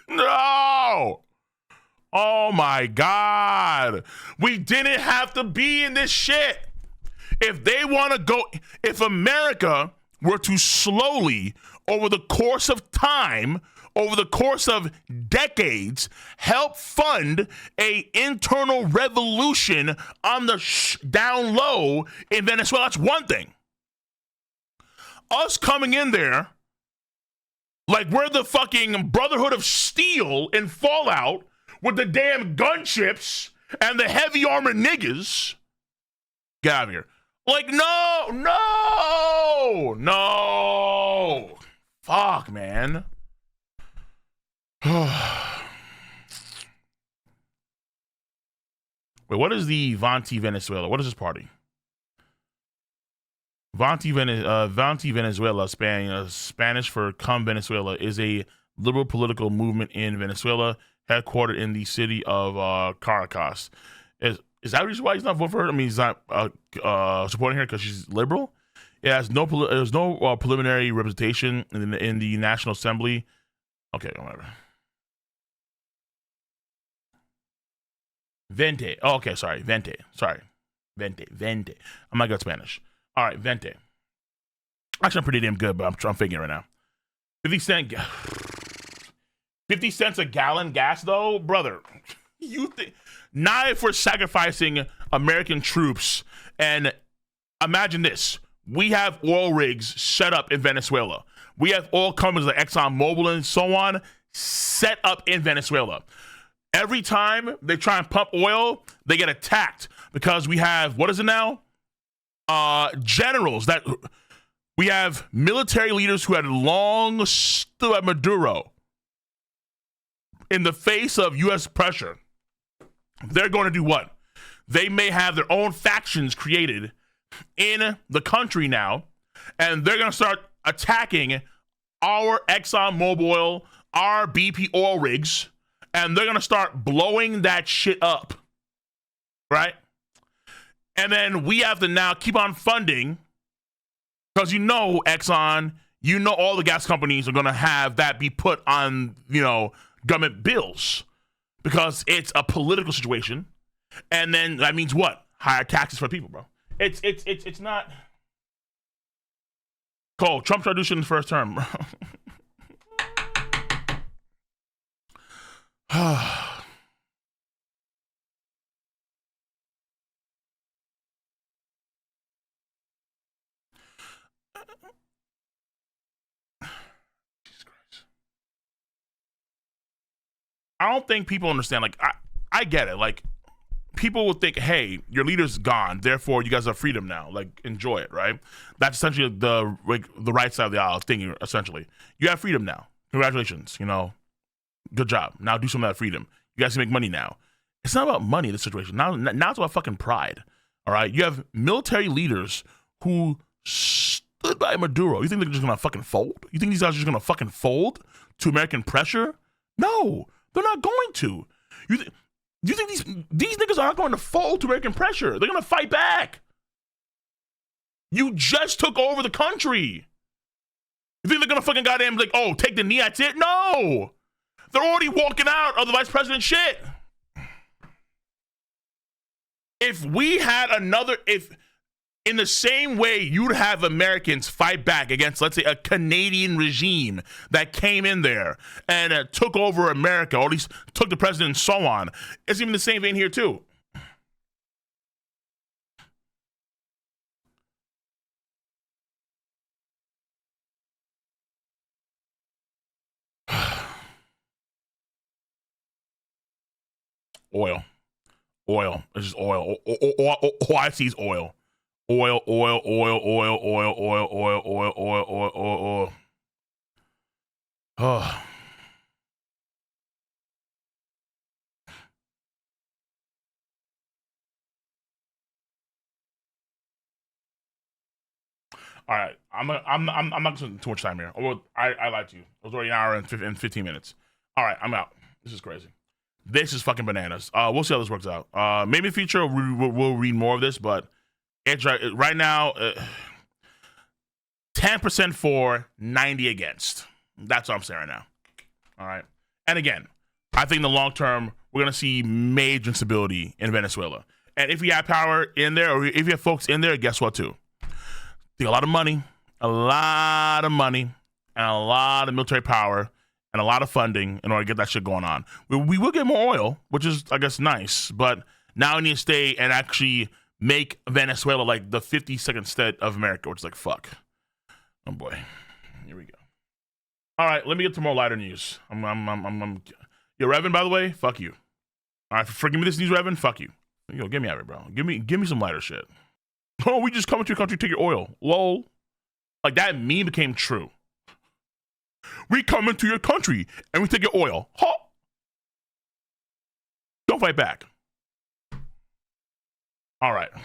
No. Oh my God. We didn't have to be in this shit. If they want to go, if America were to slowly, over the course of time, over the course of decades, help fund a internal revolution on the down low in Venezuela, that's one thing. Us coming in there like we're the fucking Brotherhood of Steel in Fallout with the damn gunships and the heavy armored niggas. Get out of here. Like, no. Fuck, man. Wait, what is the Vanti Venezuela? What is this party? Vanti Venezuela, Spanish for Come Venezuela, is a liberal political movement in Venezuela, headquartered in the city of Caracas. Is that the reason why he's not voting for her? I mean, he's not supporting her because she's liberal? Yeah, there's no preliminary representation in the National Assembly. Okay, whatever. Vente. Oh, okay, sorry. Vente. Sorry. Vente. I'm not good at Spanish. All right, Vente. Actually, I'm pretty damn good, but I'm figuring it right now. 50 cents a gallon gas, though? Brother, you think... Not if we're sacrificing American troops. And imagine this. We have oil rigs set up in Venezuela. We have oil companies like ExxonMobil and so on set up in Venezuela. Every time they try and pump oil, they get attacked because we have, what is it now? Generals that we have military leaders who had long stood at Maduro in the face of U.S. pressure. They're going to do what? They may have their own factions created in the country now, and they're going to start attacking our ExxonMobil, our BP oil rigs, and they're going to start blowing that shit up, right? And then we have to now keep on funding because Exxon, all the gas companies are going to have that be put on, government bills because it's a political situation. And then that means what? Higher taxes for people, bro. It's not. Cole, Trump tried to do shit in the first term, bro. Jesus Christ. I don't think people understand. Like, I get it. Like, people would think, hey, your leader's gone, therefore you guys have freedom now. Like, enjoy it, right? That's essentially the right side of the aisle thinking, essentially. You have freedom now. Congratulations, good job. Now do some of that freedom. You guys can make money now. It's not about money in this situation. Now it's about fucking pride, all right? You have military leaders who stood by Maduro. You think they're just gonna fucking fold? You think these guys are just gonna fucking fold to American pressure? No, they're not going to. Do you think these niggas are not going to fold to American pressure? They're going to fight back. You just took over the country. You think they're going to fucking goddamn take the knee, that's it? No. They're already walking out of the vice president shit. If we had In the same way you'd have Americans fight back against, let's say, a Canadian regime that came in there and took over America, or at least took the president and so on. It's even the same vein here too. Oil. It's just oil. All I see is oil. Oil. Oh. All right, I'm not spending too much time here. I lied to you. It was already an hour and 15 minutes. All right, I'm out. This is crazy. This is fucking bananas. We'll see how this works out. Maybe in the future we'll read more of this, but it's right now 10% for, 90 against. That's what I'm saying right now. All right, and again, I think in the long term we're gonna see major instability in Venezuela. And if you have power in there, or if you have folks in there, guess what too? A lot of money, and a lot of military power, and a lot of funding in order to get that shit going on. We will get more oil, which is, I guess, nice, but now we need to stay and actually make Venezuela like the 52nd state of America, which is like, fuck. Oh boy, here we go. All right, let me get to more lighter news. Yo, Revan, by the way, fuck you. All right, for giving me this news, Revan, fuck you. Yo, get me out of it, bro. Give me some lighter shit. Oh, we just come into your country, take your oil. Lol. Like, that meme became true. We come into your country and we take your oil. Huh? Don't fight back. All right.